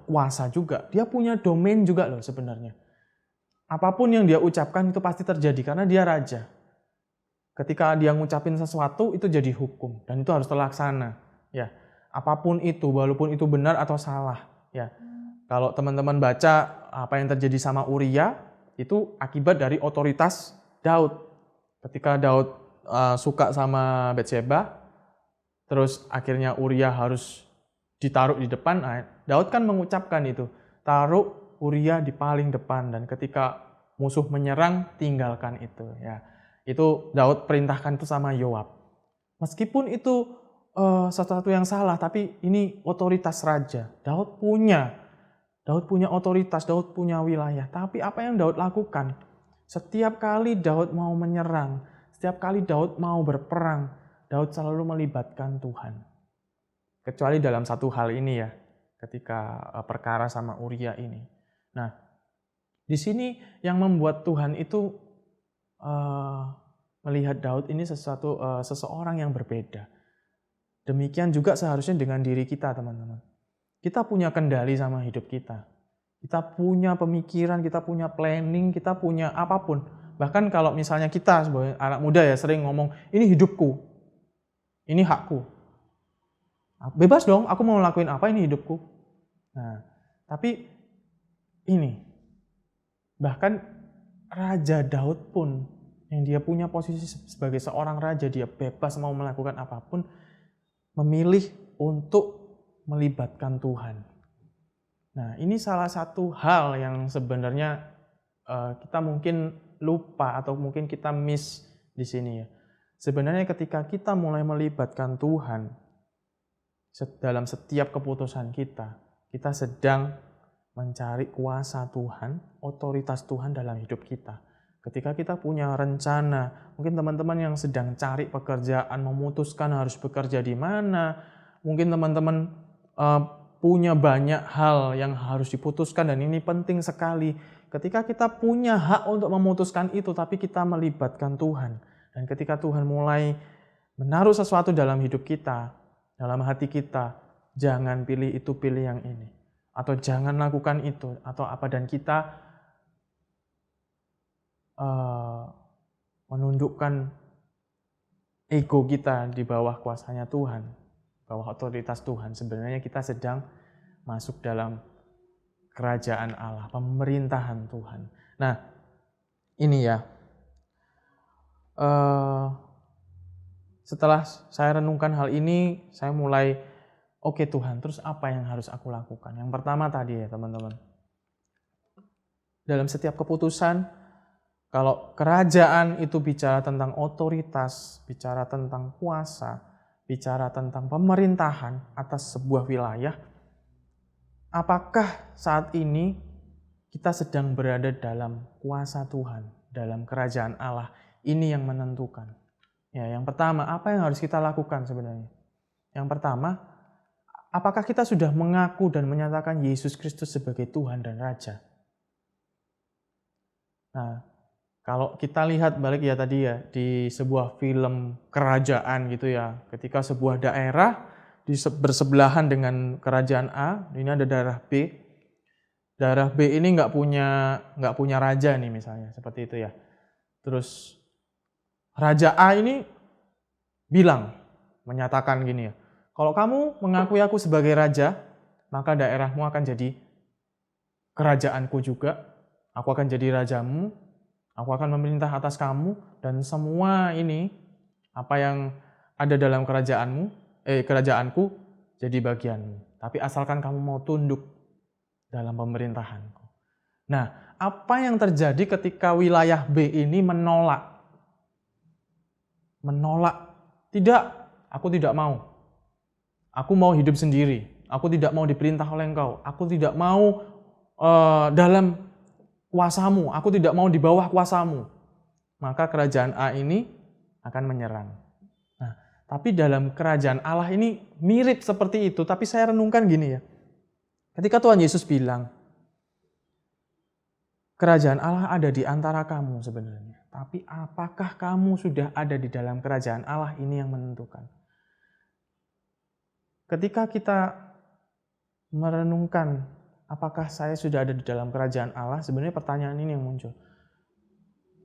kuasa juga. Dia punya domain juga loh sebenarnya. Apapun yang dia ucapkan itu pasti terjadi karena dia raja. Ketika dia ngucapin sesuatu itu jadi hukum dan itu harus terlaksana. Ya, apapun itu, walaupun itu benar atau salah. Ya, kalau teman-teman baca apa yang terjadi sama Uria, itu akibat dari otoritas Daud. Ketika Daud suka sama Batseba, terus akhirnya Uria harus ditaruh di depan. Daud kan mengucapkan itu, taruh Uria di paling depan dan ketika musuh menyerang tinggalkan itu. Ya, itu Daud perintahkan itu sama Yoab. Meskipun itu sesuatu yang salah, tapi ini otoritas raja. Daud punya otoritas, Daud punya wilayah. Tapi apa yang Daud lakukan? Setiap kali Daud mau menyerang, setiap kali Daud mau berperang, Daud selalu melibatkan Tuhan. Kecuali dalam satu hal ini ya, ketika perkara sama Uria ini. Nah, di sini yang membuat Tuhan itu melihat Daud ini seseorang yang berbeda. Demikian juga seharusnya dengan diri kita, teman-teman. Kita punya kendali sama hidup kita. Kita punya pemikiran, kita punya planning, kita punya apapun. Bahkan kalau misalnya kita sebagai anak muda ya sering ngomong, ini hidupku, ini hakku. Bebas dong, aku mau lakuin apa, ini hidupku. Nah, tapi ini, bahkan Raja Daud pun, yang dia punya posisi sebagai seorang raja, dia bebas mau melakukan apapun, memilih untuk melibatkan Tuhan. Nah, ini salah satu hal yang sebenarnya kita mungkin lupa atau mungkin kita miss di sini ya. Sebenarnya ketika kita mulai melibatkan Tuhan dalam setiap keputusan kita sedang mencari kuasa Tuhan, otoritas Tuhan dalam hidup kita. Ketika kita punya rencana, mungkin teman-teman yang sedang cari pekerjaan, memutuskan harus bekerja di mana, mungkin teman-teman punya banyak hal yang harus diputuskan dan ini penting sekali. Ketika kita punya hak untuk memutuskan itu, tapi kita melibatkan Tuhan. Dan ketika Tuhan mulai menaruh sesuatu dalam hidup kita, dalam hati kita, jangan pilih itu, pilih yang ini. Atau jangan lakukan itu, atau apa. Dan kita menundukkan ego kita di bawah kuasanya Tuhan, bawah otoritas Tuhan. Sebenarnya kita sedang masuk dalam kerajaan Allah, pemerintahan Tuhan. Nah, ini ya. Setelah saya renungkan hal ini, saya mulai, oke Tuhan, terus apa yang harus aku lakukan? Yang pertama tadi ya teman-teman, dalam setiap keputusan, kalau kerajaan itu bicara tentang otoritas, bicara tentang kuasa, bicara tentang pemerintahan atas sebuah wilayah, apakah saat ini kita sedang berada dalam kuasa Tuhan, dalam kerajaan Allah? Ini yang menentukan. Ya, yang pertama, apa yang harus kita lakukan sebenarnya? Yang pertama, apakah kita sudah mengaku dan menyatakan Yesus Kristus sebagai Tuhan dan Raja? Nah, kalau kita lihat balik ya tadi ya, di sebuah film kerajaan gitu ya, ketika sebuah daerah bersebelahan dengan kerajaan A, ini ada daerah B. Daerah B ini nggak punya raja nih misalnya, seperti itu ya. Terus Raja A ini menyatakan gini ya, kalau kamu mengakui aku sebagai raja, maka daerahmu akan jadi kerajaanku juga, aku akan jadi rajamu, aku akan memerintah atas kamu, dan semua ini, apa yang ada dalam kerajaanku, jadi bagianmu. Tapi asalkan kamu mau tunduk dalam pemerintahanku. Nah, apa yang terjadi ketika wilayah B ini menolak? Tidak, aku tidak mau. Aku mau hidup sendiri. Aku tidak mau diperintah oleh engkau. Aku tidak mau dalam kuasamu, aku tidak mau di bawah kuasamu. maka kerajaan A ini akan menyerang. Nah, tapi dalam kerajaan Allah ini mirip seperti itu, tapi saya renungkan gini ya. Ketika Tuhan Yesus bilang, kerajaan Allah ada di antara kamu sebenarnya. Tapi apakah kamu sudah ada di dalam kerajaan Allah, ini yang menentukan. Ketika kita merenungkan apakah saya sudah ada di dalam kerajaan Allah, sebenarnya pertanyaan ini yang muncul.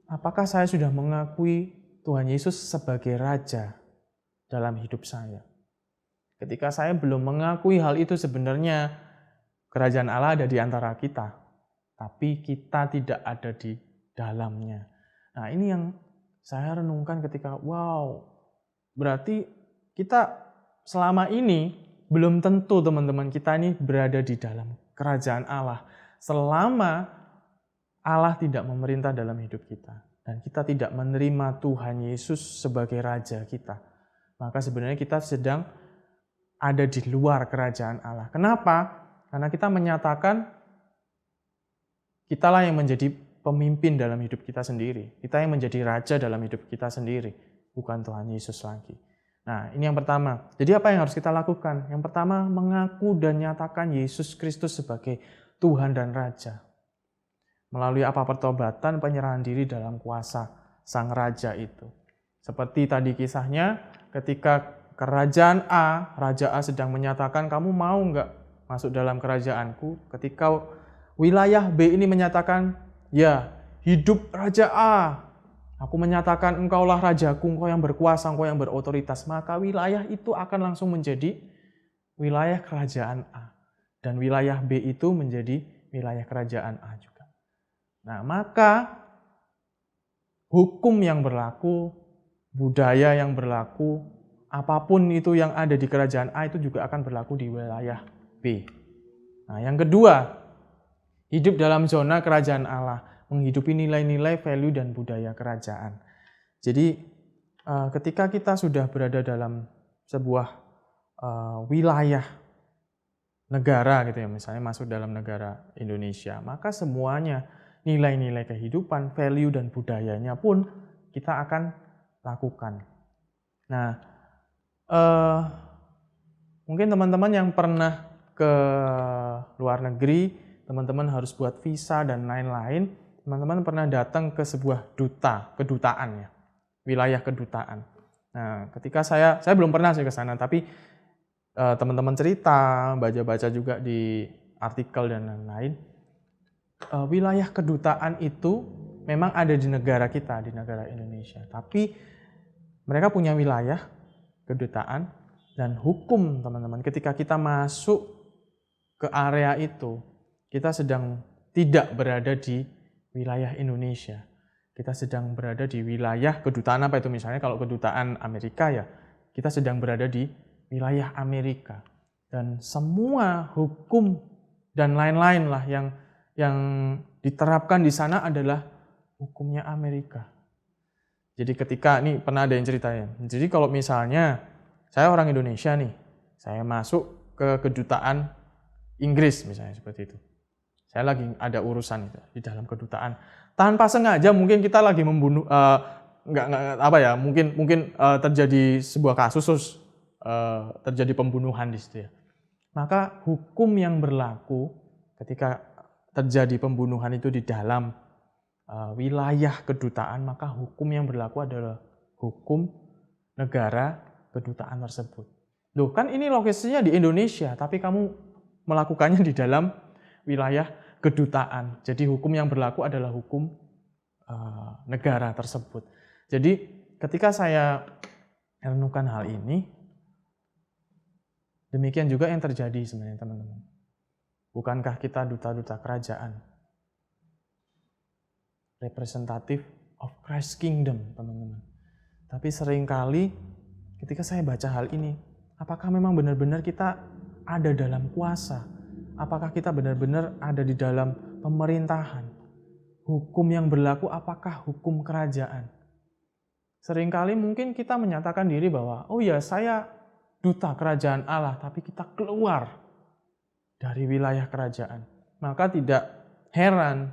Apakah saya sudah mengakui Tuhan Yesus sebagai Raja dalam hidup saya? Ketika saya belum mengakui hal itu, sebenarnya kerajaan Allah ada di antara kita, tapi kita tidak ada di dalamnya. Nah, ini yang saya renungkan ketika, wow, berarti kita selama ini belum tentu teman-teman kita ini berada di dalam kerajaan Allah. Selama Allah tidak memerintah dalam hidup kita. Dan kita tidak menerima Tuhan Yesus sebagai Raja kita. Maka sebenarnya kita sedang ada di luar kerajaan Allah. Kenapa? Karena kita menyatakan kitalah yang menjadi pemimpin dalam hidup kita sendiri. Kita yang menjadi Raja dalam hidup kita sendiri. Bukan Tuhan Yesus lagi. Nah, ini yang pertama. Jadi apa yang harus kita lakukan? Yang pertama, mengaku dan nyatakan Yesus Kristus sebagai Tuhan dan Raja. Melalui apa? Pertobatan, penyerahan diri dalam kuasa Sang Raja itu. Seperti tadi kisahnya, ketika kerajaan A, Raja A sedang menyatakan, kamu mau nggak masuk dalam kerajaanku? Ketika wilayah B ini menyatakan, ya, hidup Raja A. Aku menyatakan engkaulah rajaku, engkau yang berkuasa, engkau yang berotoritas. Maka wilayah itu akan langsung menjadi wilayah kerajaan A. Dan wilayah B itu menjadi wilayah kerajaan A juga. Nah, maka hukum yang berlaku, budaya yang berlaku, apapun itu yang ada di kerajaan A itu juga akan berlaku di wilayah B. Nah, yang kedua, hidup dalam zona kerajaan Allah. Menghidupi nilai-nilai, value, dan budaya kerajaan. Jadi ketika kita sudah berada dalam sebuah wilayah negara gitu ya, misalnya masuk dalam negara Indonesia, maka semuanya nilai-nilai kehidupan, value, dan budayanya pun kita akan lakukan. Nah, mungkin teman-teman yang pernah ke luar negeri, teman-teman harus buat visa dan lain-lain. Teman-teman pernah datang ke sebuah kedutaan ya, wilayah kedutaan. Nah, ketika saya belum pernah sih ke sana, tapi teman-teman cerita, baca-baca juga di artikel dan lain-lain. Wilayah kedutaan itu memang ada di negara kita, di negara Indonesia. Tapi mereka punya wilayah kedutaan dan hukum, teman-teman. Ketika kita masuk ke area itu, kita sedang tidak berada di wilayah Indonesia. Kita sedang berada di wilayah kedutaan apa itu? Misalnya kalau kedutaan Amerika ya, kita sedang berada di wilayah Amerika. Dan semua hukum dan lain-lain lah yang diterapkan di sana adalah hukumnya Amerika. Jadi ketika, ini pernah ada yang ceritain. Jadi kalau misalnya saya orang Indonesia nih, saya masuk ke kedutaan Inggris misalnya seperti itu. Saya lagi ada urusan itu di dalam kedutaan. Tanpa sengaja mungkin kita lagi membunuh, mungkin terjadi sebuah kasus, terjadi pembunuhan di situ ya. Maka hukum yang berlaku ketika terjadi pembunuhan itu di dalam wilayah kedutaan, maka hukum yang berlaku adalah hukum negara kedutaan tersebut. Loh, kan ini lokasinya di Indonesia, tapi kamu melakukannya di dalam wilayah kedutaan. Jadi hukum yang berlaku adalah hukum negara tersebut. Jadi ketika saya renungkan hal ini, demikian juga yang terjadi sebenarnya teman-teman. Bukankah kita duta-duta kerajaan? Representative of Christ Kingdom, teman-teman. Tapi seringkali ketika saya baca hal ini, apakah memang benar-benar kita ada dalam kuasa? Apakah kita benar-benar ada di dalam pemerintahan? Hukum yang berlaku apakah hukum kerajaan? Seringkali mungkin kita menyatakan diri bahwa, oh ya saya duta kerajaan Allah, tapi kita keluar dari wilayah kerajaan. Maka tidak heran,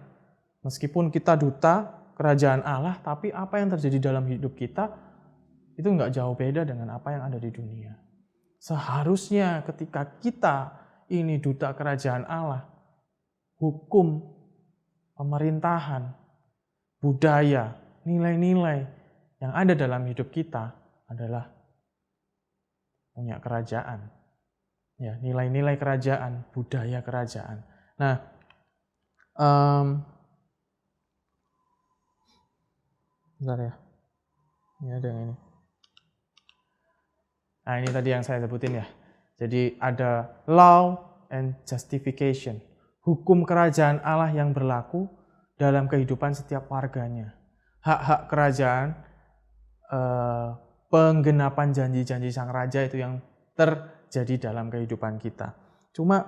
meskipun kita duta, kerajaan Allah, tapi apa yang terjadi dalam hidup kita itu nggak jauh beda dengan apa yang ada di dunia. Seharusnya ketika kita ini duta kerajaan Allah, hukum, pemerintahan, budaya, nilai-nilai yang ada dalam hidup kita adalah punya kerajaan. Ya, nilai-nilai kerajaan, budaya kerajaan. Nah, bentar ya. Ini ada yang ini. Nah, ini tadi yang saya sebutin ya. Jadi ada law and justification. Hukum kerajaan Allah yang berlaku dalam kehidupan setiap warganya. Hak-hak kerajaan, penggenapan janji-janji sang raja itu yang terjadi dalam kehidupan kita. Cuma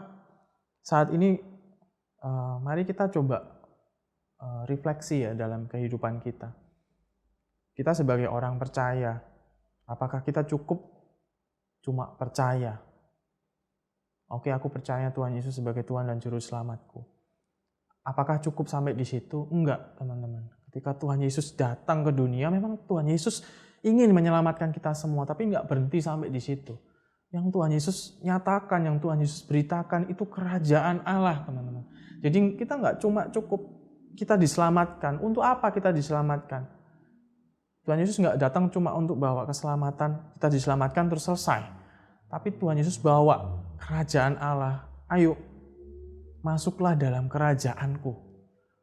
saat ini mari kita coba refleksi ya dalam kehidupan kita. Kita sebagai orang percaya, apakah kita cukup cuma percaya? Oke, aku percaya Tuhan Yesus sebagai Tuhan dan Juru Selamatku. Apakah cukup sampai di situ? Enggak, teman-teman. Ketika Tuhan Yesus datang ke dunia, memang Tuhan Yesus ingin menyelamatkan kita semua, tapi enggak berhenti sampai di situ. Yang Tuhan Yesus nyatakan, yang Tuhan Yesus beritakan itu kerajaan Allah, teman-teman. Jadi kita enggak cuma cukup kita diselamatkan. Untuk apa kita diselamatkan? Tuhan Yesus enggak datang cuma untuk bawa keselamatan, kita diselamatkan terus selesai. Tapi Tuhan Yesus bawa kerajaan Allah. Ayo, masuklah dalam kerajaanku.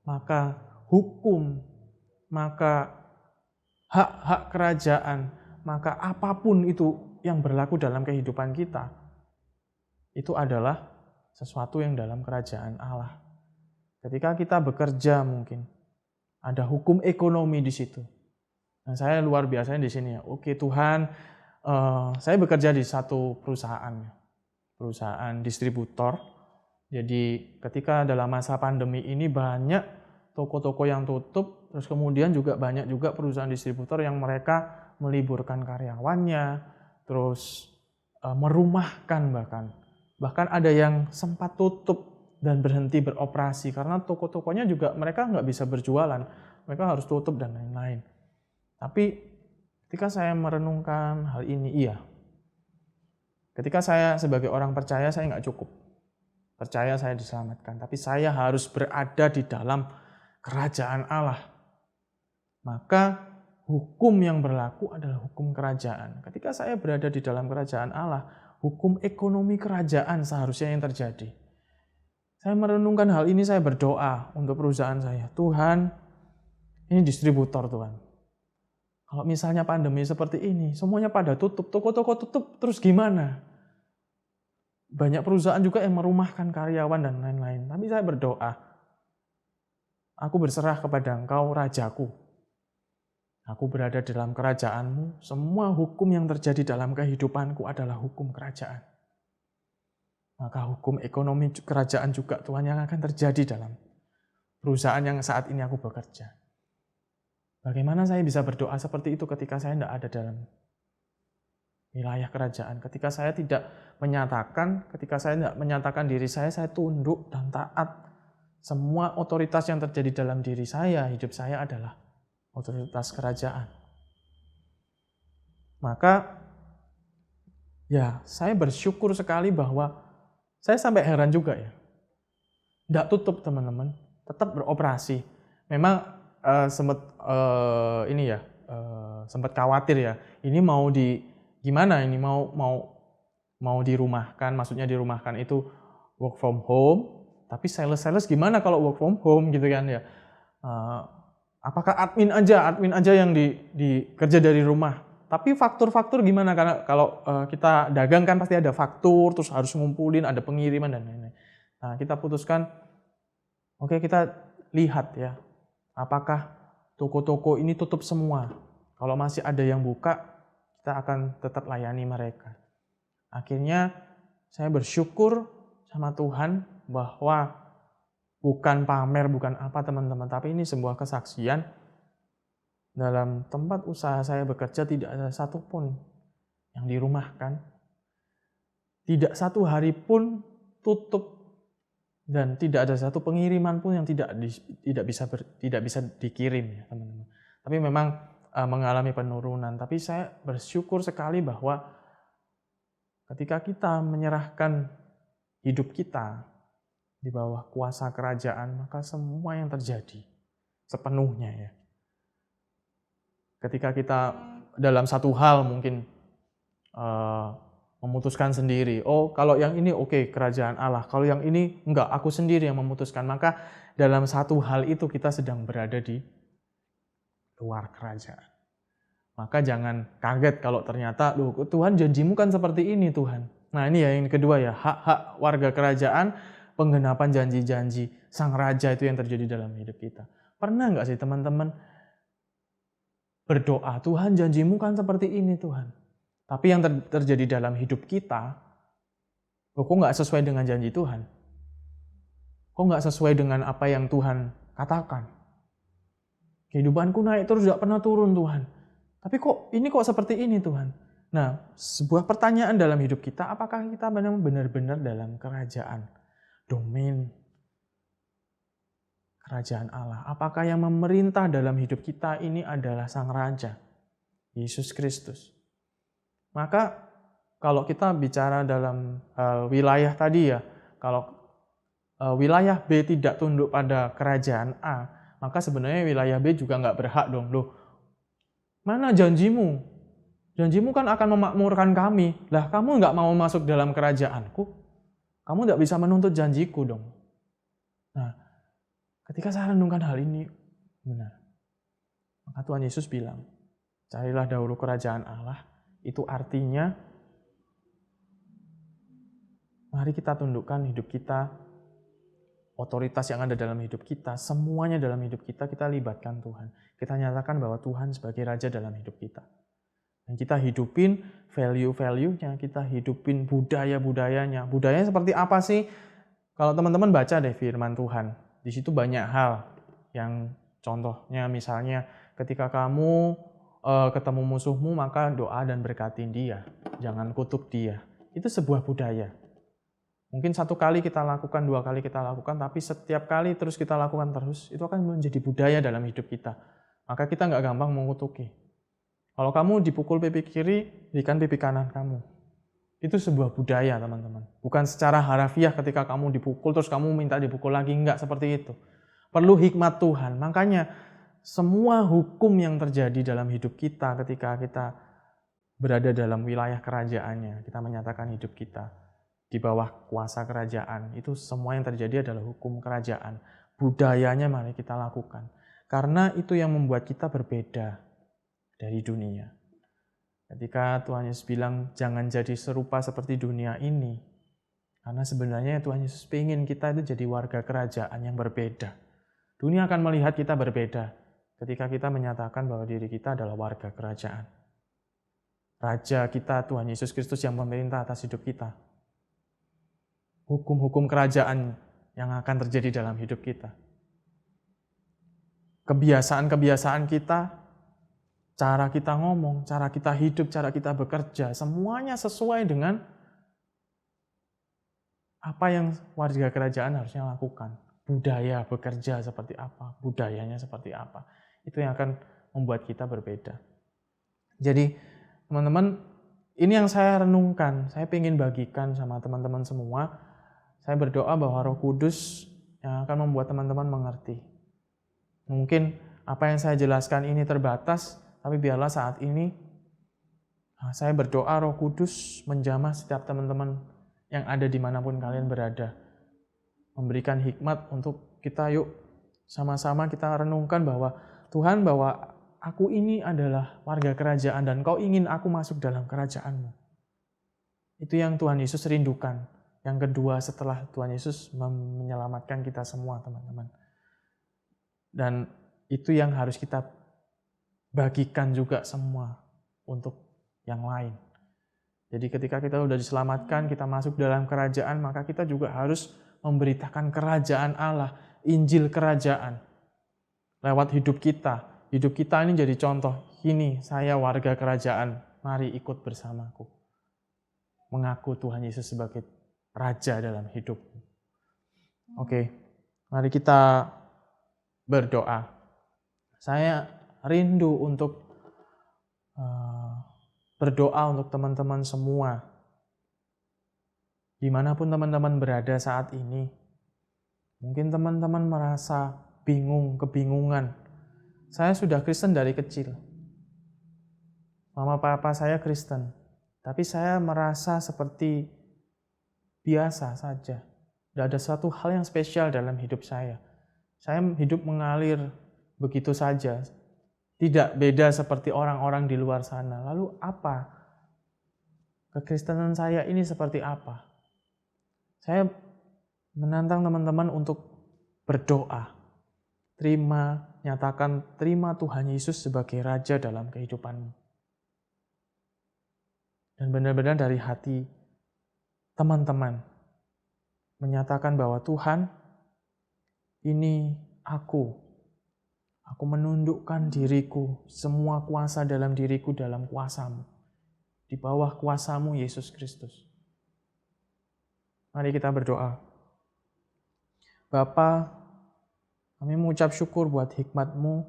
Maka hukum, maka hak-hak kerajaan, maka apapun itu yang berlaku dalam kehidupan kita, itu adalah sesuatu yang dalam kerajaan Allah. Ketika kita bekerja mungkin, ada hukum ekonomi di situ. Nah, saya luar biasanya di sini ya. Oke Tuhan, saya bekerja di satu perusahaan distributor. Jadi ketika dalam masa pandemi ini banyak toko-toko yang tutup, terus kemudian juga banyak juga perusahaan distributor yang mereka meliburkan karyawannya, terus merumahkan bahkan ada yang sempat tutup dan berhenti beroperasi karena toko-tokonya juga mereka nggak bisa berjualan, mereka harus tutup dan lain-lain. Tapi ketika saya merenungkan hal ini, iya, ketika saya sebagai orang percaya saya nggak cukup percaya saya diselamatkan, tapi saya harus berada di dalam kerajaan Allah. Maka hukum yang berlaku adalah hukum kerajaan. Ketika saya berada di dalam kerajaan Allah, hukum ekonomi kerajaan seharusnya yang terjadi. Saya merenungkan hal ini, saya berdoa untuk perusahaan saya. Tuhan, ini distributor Tuhan. Kalau misalnya pandemi seperti ini, semuanya pada tutup, toko-toko tutup, terus gimana? Banyak perusahaan juga yang merumahkan karyawan dan lain-lain. Tapi saya berdoa, aku berserah kepada Engkau, Rajaku. Aku berada dalam kerajaan-Mu, semua hukum yang terjadi dalam kehidupanku adalah hukum kerajaan. Maka hukum ekonomi kerajaan juga Tuhan yang akan terjadi dalam perusahaan yang saat ini aku bekerja. Bagaimana saya bisa berdoa seperti itu ketika saya tidak ada dalam wilayah kerajaan? Ketika saya tidak menyatakan diri saya tunduk dan taat. Semua otoritas yang terjadi dalam diri saya, hidup saya adalah otoritas kerajaan. Maka, ya saya bersyukur sekali bahwa saya sampai heran juga ya. Tidak tutup teman-teman, tetap beroperasi. Memang sempat khawatir ya. Ini mau gimana ini mau dirumahkan, maksudnya dirumahkan itu work from home, tapi sales gimana kalau work from home gitu kan ya. Apakah admin aja yang dikerja dari rumah. Tapi faktur-faktur gimana, karena kalau kita dagang kan pasti ada faktur, terus harus ngumpulin, ada pengiriman dan lain-lain. Nah, kita putuskan, oke, kita lihat ya, apakah toko-toko ini tutup semua. Kalau masih ada yang buka, kita akan tetap layani mereka. Akhirnya saya bersyukur sama Tuhan bahwa bukan pamer, bukan apa teman-teman, tapi ini sebuah kesaksian. Dalam tempat usaha saya bekerja tidak ada satupun yang dirumahkan. Tidak satu hari pun tutup. Dan tidak ada satu pengiriman pun yang tidak bisa dikirim ya teman-teman. Tapi memang mengalami penurunan. Tapi saya bersyukur sekali bahwa ketika kita menyerahkan hidup kita di bawah kuasa kerajaan, maka semua yang terjadi sepenuhnya ya. Ketika kita dalam satu hal mungkin memutuskan sendiri, oh kalau yang ini oke, kerajaan Allah, kalau yang ini enggak, aku sendiri yang memutuskan, maka dalam satu hal itu kita sedang berada di luar kerajaan. Maka jangan kaget kalau ternyata, loh Tuhan janjimu kan seperti ini Tuhan. Nah ini ya yang kedua ya, hak-hak warga kerajaan, penggenapan janji-janji sang raja itu yang terjadi dalam hidup kita. Pernah nggak sih teman-teman berdoa, Tuhan janjimu kan seperti ini Tuhan. Tapi yang terjadi dalam hidup kita, kok nggak sesuai dengan janji Tuhan? Kok nggak sesuai dengan apa yang Tuhan katakan? Kehidupanku naik terus, tidak pernah turun Tuhan. Tapi kok seperti ini Tuhan? Nah, sebuah pertanyaan dalam hidup kita, apakah kita benar-benar dalam kerajaan, domain kerajaan Allah? Apakah yang memerintah dalam hidup kita ini adalah Sang Raja, Yesus Kristus? Maka kalau kita bicara dalam wilayah tadi ya, kalau wilayah B tidak tunduk pada kerajaan A, maka sebenarnya wilayah B juga nggak berhak dong. Loh, mana janjimu? Janjimu kan akan memakmurkan kami. Lah kamu nggak mau masuk dalam kerajaanku, kamu nggak bisa menuntut janjiku dong. Nah, ketika saya renungkan hal ini, benar. Maka Tuhan Yesus bilang, carilah dahulu kerajaan Allah. Itu artinya, mari kita tundukkan hidup kita, otoritas yang ada dalam hidup kita, semuanya dalam hidup kita libatkan Tuhan. Kita nyatakan bahwa Tuhan sebagai Raja dalam hidup kita. Dan kita hidupin value-value-nya, kita hidupin budaya-budayanya. Budayanya seperti apa sih? Kalau teman-teman baca deh firman Tuhan, di situ banyak hal yang contohnya misalnya ketika kamu ketemu musuhmu, maka doa dan berkatin dia. Jangan kutuk dia. Itu sebuah budaya. Mungkin satu kali kita lakukan, dua kali kita lakukan, tapi setiap kali terus kita lakukan terus, itu akan menjadi budaya dalam hidup kita. Maka kita nggak gampang mengutuki. Kalau kamu dipukul pipi kiri, berikan pipi kanan kamu. Itu sebuah budaya teman-teman. Bukan secara harafiah ketika kamu dipukul, terus kamu minta dipukul lagi. Enggak seperti itu. Perlu hikmat Tuhan. Makanya semua hukum yang terjadi dalam hidup kita ketika kita berada dalam wilayah kerajaannya, kita menyatakan hidup kita di bawah kuasa kerajaan, itu semua yang terjadi adalah hukum kerajaan. Budayanya mari kita lakukan. Karena itu yang membuat kita berbeda dari dunia. Ketika Tuhan Yesus bilang, jangan jadi serupa seperti dunia ini. Karena sebenarnya Tuhan Yesus ingin kita itu jadi warga kerajaan yang berbeda. Dunia akan melihat kita berbeda ketika kita menyatakan bahwa diri kita adalah warga kerajaan. Raja kita, Tuhan Yesus Kristus yang memerintah atas hidup kita. Hukum-hukum kerajaan yang akan terjadi dalam hidup kita. Kebiasaan-kebiasaan kita, cara kita ngomong, cara kita hidup, cara kita bekerja, semuanya sesuai dengan apa yang warga kerajaan harusnya lakukan. Budaya bekerja seperti apa, budayanya seperti apa. Itu yang akan membuat kita berbeda. Jadi teman-teman, ini yang saya renungkan, saya ingin bagikan sama teman-teman semua. Saya berdoa bahwa Roh Kudus yang akan membuat teman-teman mengerti. Mungkin apa yang saya jelaskan ini terbatas, tapi biarlah saat ini saya berdoa Roh Kudus menjamah setiap teman-teman yang ada dimanapun kalian berada. Memberikan hikmat untuk kita, yuk sama-sama kita renungkan bahwa Tuhan, bahwa aku ini adalah warga kerajaan dan Kau ingin aku masuk dalam kerajaan-Mu. Itu yang Tuhan Yesus rindukan. Yang kedua setelah Tuhan Yesus menyelamatkan kita semua, teman-teman. Dan itu yang harus kita bagikan juga semua untuk yang lain. Jadi ketika kita sudah diselamatkan, kita masuk dalam kerajaan, maka kita juga harus memberitakan kerajaan Allah, Injil kerajaan. Lewat hidup kita. Hidup kita ini jadi contoh. Ini saya warga kerajaan, mari ikut bersamaku. Mengaku Tuhan Yesus sebagai Raja dalam hidupmu. Oke, mari kita berdoa. Saya rindu untuk berdoa untuk teman-teman semua. Dimanapun teman-teman berada saat ini. Mungkin teman-teman merasa bingung, kebingungan. Saya sudah Kristen dari kecil. Mama papa saya Kristen. Tapi saya merasa seperti biasa saja. Tidak ada suatu hal yang spesial dalam hidup saya. Saya hidup mengalir begitu saja. Tidak beda seperti orang-orang di luar sana. Lalu apa? Kekristenan saya ini seperti apa? Saya menantang teman-teman untuk berdoa. Nyatakan terima Tuhan Yesus sebagai Raja dalam kehidupanmu. Dan benar-benar dari hati teman-teman menyatakan bahwa Tuhan, ini aku menundukkan diriku, semua kuasa dalam diriku dalam kuasa-Mu. Di bawah kuasa-Mu, Yesus Kristus. Mari kita berdoa. Bapa, kami mengucap syukur buat hikmat-Mu,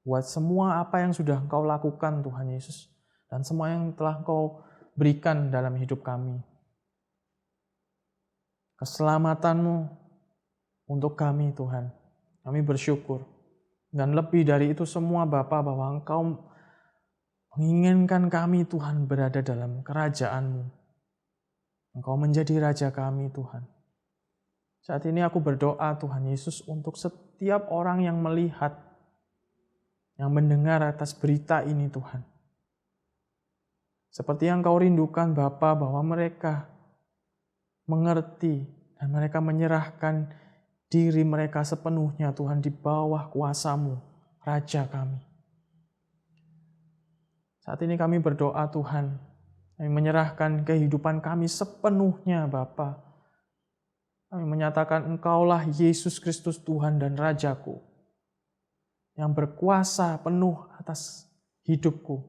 buat semua apa yang sudah Engkau lakukan Tuhan Yesus, dan semua yang telah Engkau berikan dalam hidup kami. Keselamatan-Mu untuk kami Tuhan. Kami bersyukur. Dan lebih dari itu semua Bapa, bahwa Engkau menginginkan kami Tuhan berada dalam kerajaan-Mu. Engkau menjadi Raja kami Tuhan. Saat ini aku berdoa Tuhan Yesus untuk setiap orang yang melihat, yang mendengar atas berita ini Tuhan. Seperti yang Kau rindukan Bapa, bahwa mereka mengerti dan mereka menyerahkan diri mereka sepenuhnya Tuhan di bawah kuasa-Mu, Raja kami. Saat ini kami berdoa Tuhan, kami menyerahkan kehidupan kami sepenuhnya Bapa. Kami menyatakan Engkaulah Yesus Kristus Tuhan dan Rajaku, yang berkuasa penuh atas hidupku.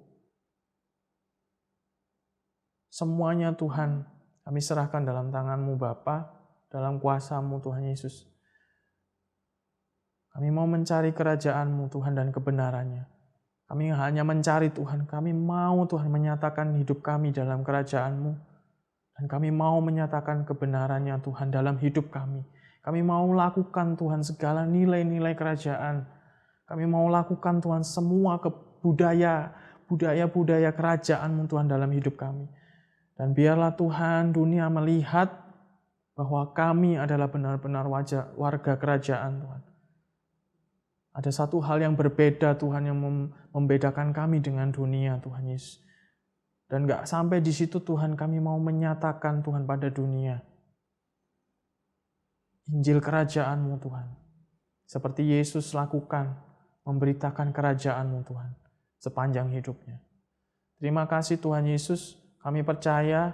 Semuanya Tuhan, kami serahkan dalam tangan-Mu Bapa, dalam kuasa-Mu Tuhan Yesus. Kami mau mencari kerajaan-Mu Tuhan dan kebenarannya. Kami hanya mencari Tuhan. Kami mau Tuhan menyatakan hidup kami dalam kerajaan-Mu. Dan kami mau menyatakan kebenarannya Tuhan dalam hidup kami. Kami mau lakukan Tuhan segala nilai-nilai kerajaan. Kami mau lakukan Tuhan semua budaya-budaya kerajaan-Mu Tuhan dalam hidup kami. Dan biarlah Tuhan dunia melihat bahwa kami adalah benar-benar warga kerajaan Tuhan. Ada satu hal yang berbeda Tuhan yang membedakan kami dengan dunia Tuhan Yesus. Dan gak sampai di situ Tuhan, kami mau menyatakan Tuhan pada dunia Injil kerajaan-Mu Tuhan. Seperti Yesus lakukan, memberitakan kerajaan-Mu Tuhan sepanjang hidupnya. Terima kasih Tuhan Yesus, kami percaya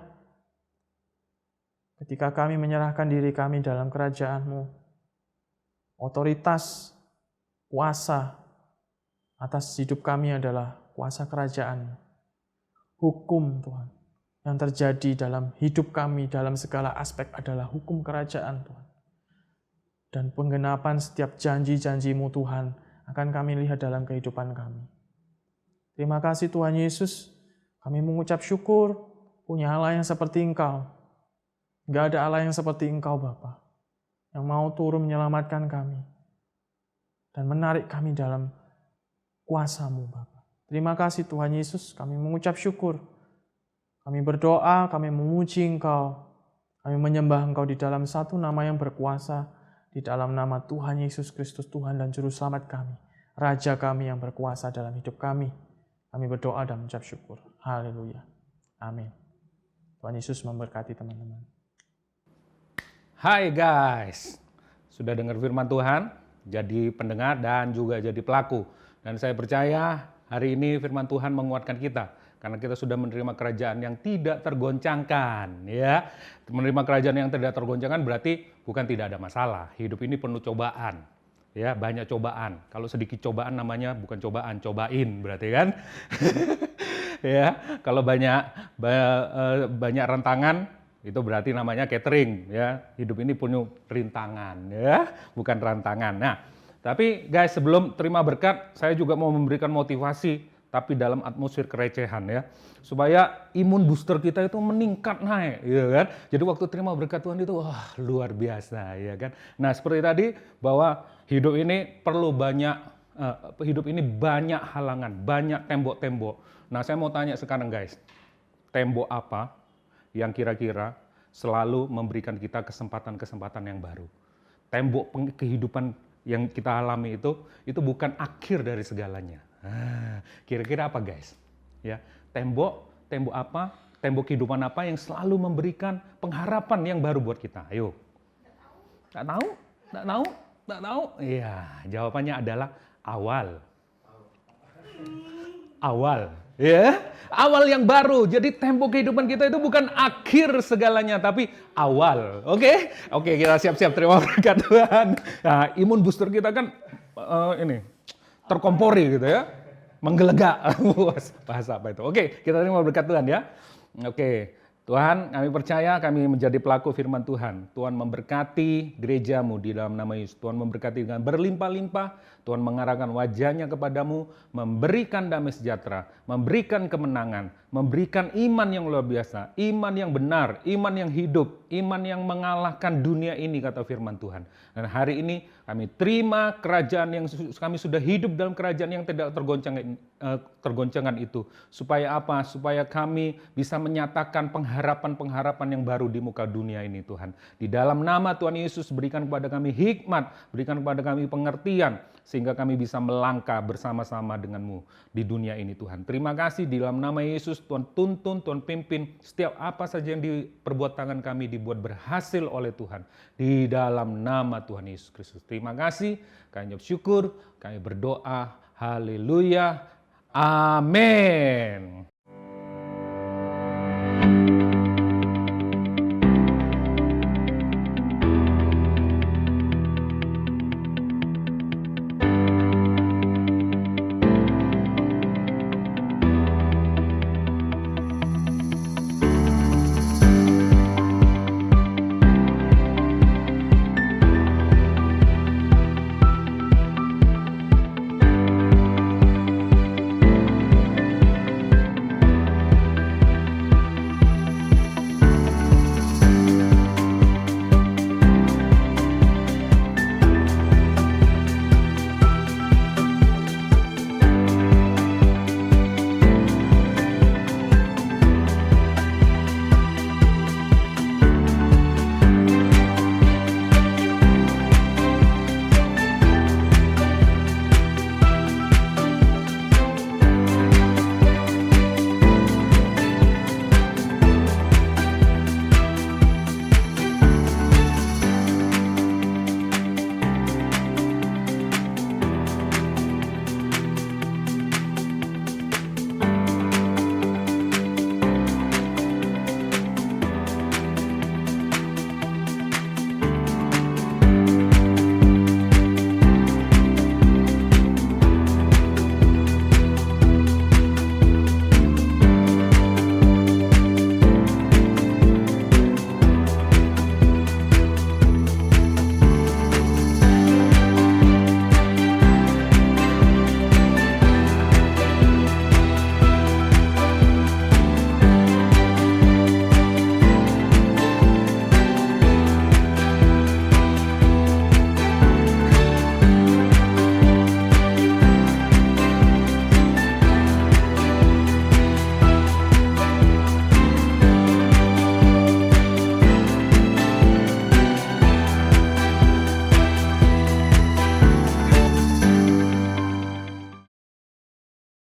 ketika kami menyerahkan diri kami dalam kerajaan-Mu, otoritas, kuasa atas hidup kami adalah kuasa kerajaan. Hukum Tuhan yang terjadi dalam hidup kami dalam segala aspek adalah hukum kerajaan Tuhan. Dan penggenapan setiap janji-janji-Mu Tuhan akan kami lihat dalam kehidupan kami. Terima kasih Tuhan Yesus, kami mengucap syukur punya Allah yang seperti Engkau. Gak ada Allah yang seperti Engkau Bapa, yang mau turun menyelamatkan kami dan menarik kami dalam kuasa-Mu Bapa. Terima kasih Tuhan Yesus, kami mengucap syukur. Kami berdoa, kami memuji Engkau. Kami menyembah Engkau di dalam satu nama yang berkuasa, di dalam nama Tuhan Yesus Kristus Tuhan dan Juru Selamat kami. Raja kami yang berkuasa dalam hidup kami. Kami berdoa dan mengucap syukur. Haleluya. Amin. Tuhan Yesus memberkati teman-teman. Hai guys, sudah dengar firman Tuhan? Jadi pendengar dan juga jadi pelaku. Dan saya percaya hari ini firman Tuhan menguatkan kita. Karena kita sudah menerima kerajaan yang tidak tergoncangkan. Ya, menerima kerajaan yang tidak tergoncangkan berarti bukan tidak ada masalah. Hidup ini penuh cobaan. Ya, banyak cobaan. Kalau sedikit cobaan namanya bukan cobaan, cobain berarti kan. Ya, kalau banyak rentangan itu berarti namanya catering ya. Hidup ini penuh rintangan ya, bukan rantangan. Nah, tapi guys, sebelum terima berkat, saya juga mau memberikan motivasi tapi dalam atmosfer kerecehan ya. Supaya imun booster kita itu meningkat naik ya kan. Jadi waktu terima berkat Tuhan itu wah luar biasa ya kan. Nah, seperti tadi bahwa hidup ini perlu banyak hidup ini banyak halangan, banyak tembok-tembok. Nah, saya mau tanya sekarang guys. Tembok apa yang kira-kira selalu memberikan kita kesempatan-kesempatan yang baru? Tembok kehidupan yang kita alami itu bukan akhir dari segalanya. Kira-kira apa guys? Ya, tembok apa? Tembok kehidupan apa yang selalu memberikan pengharapan yang baru buat kita? Ayo. Tak tahu? Tak tahu? Tak tahu? Iya, jawabannya adalah awal. Awal. Ya, awal yang baru. Jadi tembok kehidupan kita itu bukan akhir segalanya, tapi awal. Oke, kita siap-siap terima berkat Tuhan. Nah, imun booster kita kan ini terkompori gitu ya, menggelegak. Bahasa apa itu? Oke, kita terima berkat Tuhan ya. Oke, Tuhan, kami percaya kami menjadi pelaku firman Tuhan. Tuhan memberkati gerejamu di dalam nama Yesus. Tuhan memberkati dengan berlimpah-limpah. Tuhan mengarahkan wajahnya kepadamu, memberikan damai sejahtera, memberikan kemenangan, memberikan iman yang luar biasa, iman yang benar, iman yang hidup, iman yang mengalahkan dunia ini, kata firman Tuhan. Dan hari ini kami terima kerajaan yang kami sudah hidup dalam kerajaan yang tidak tergoncangkan itu. Supaya apa? Supaya kami bisa menyatakan pengharapan-pengharapan yang baru di muka dunia ini Tuhan. Di dalam nama Tuhan Yesus berikan kepada kami hikmat, berikan kepada kami pengertian, sehingga kami bisa melangkah bersama-sama dengan-Mu di dunia ini Tuhan. Terima kasih di dalam nama Yesus, Tuhan tuntun, Tuhan pimpin, setiap apa saja yang diperbuat tangan kami dibuat berhasil oleh Tuhan. Di dalam nama Tuhan Yesus Kristus. Terima kasih, kami syukur, kami berdoa, haleluya, amin.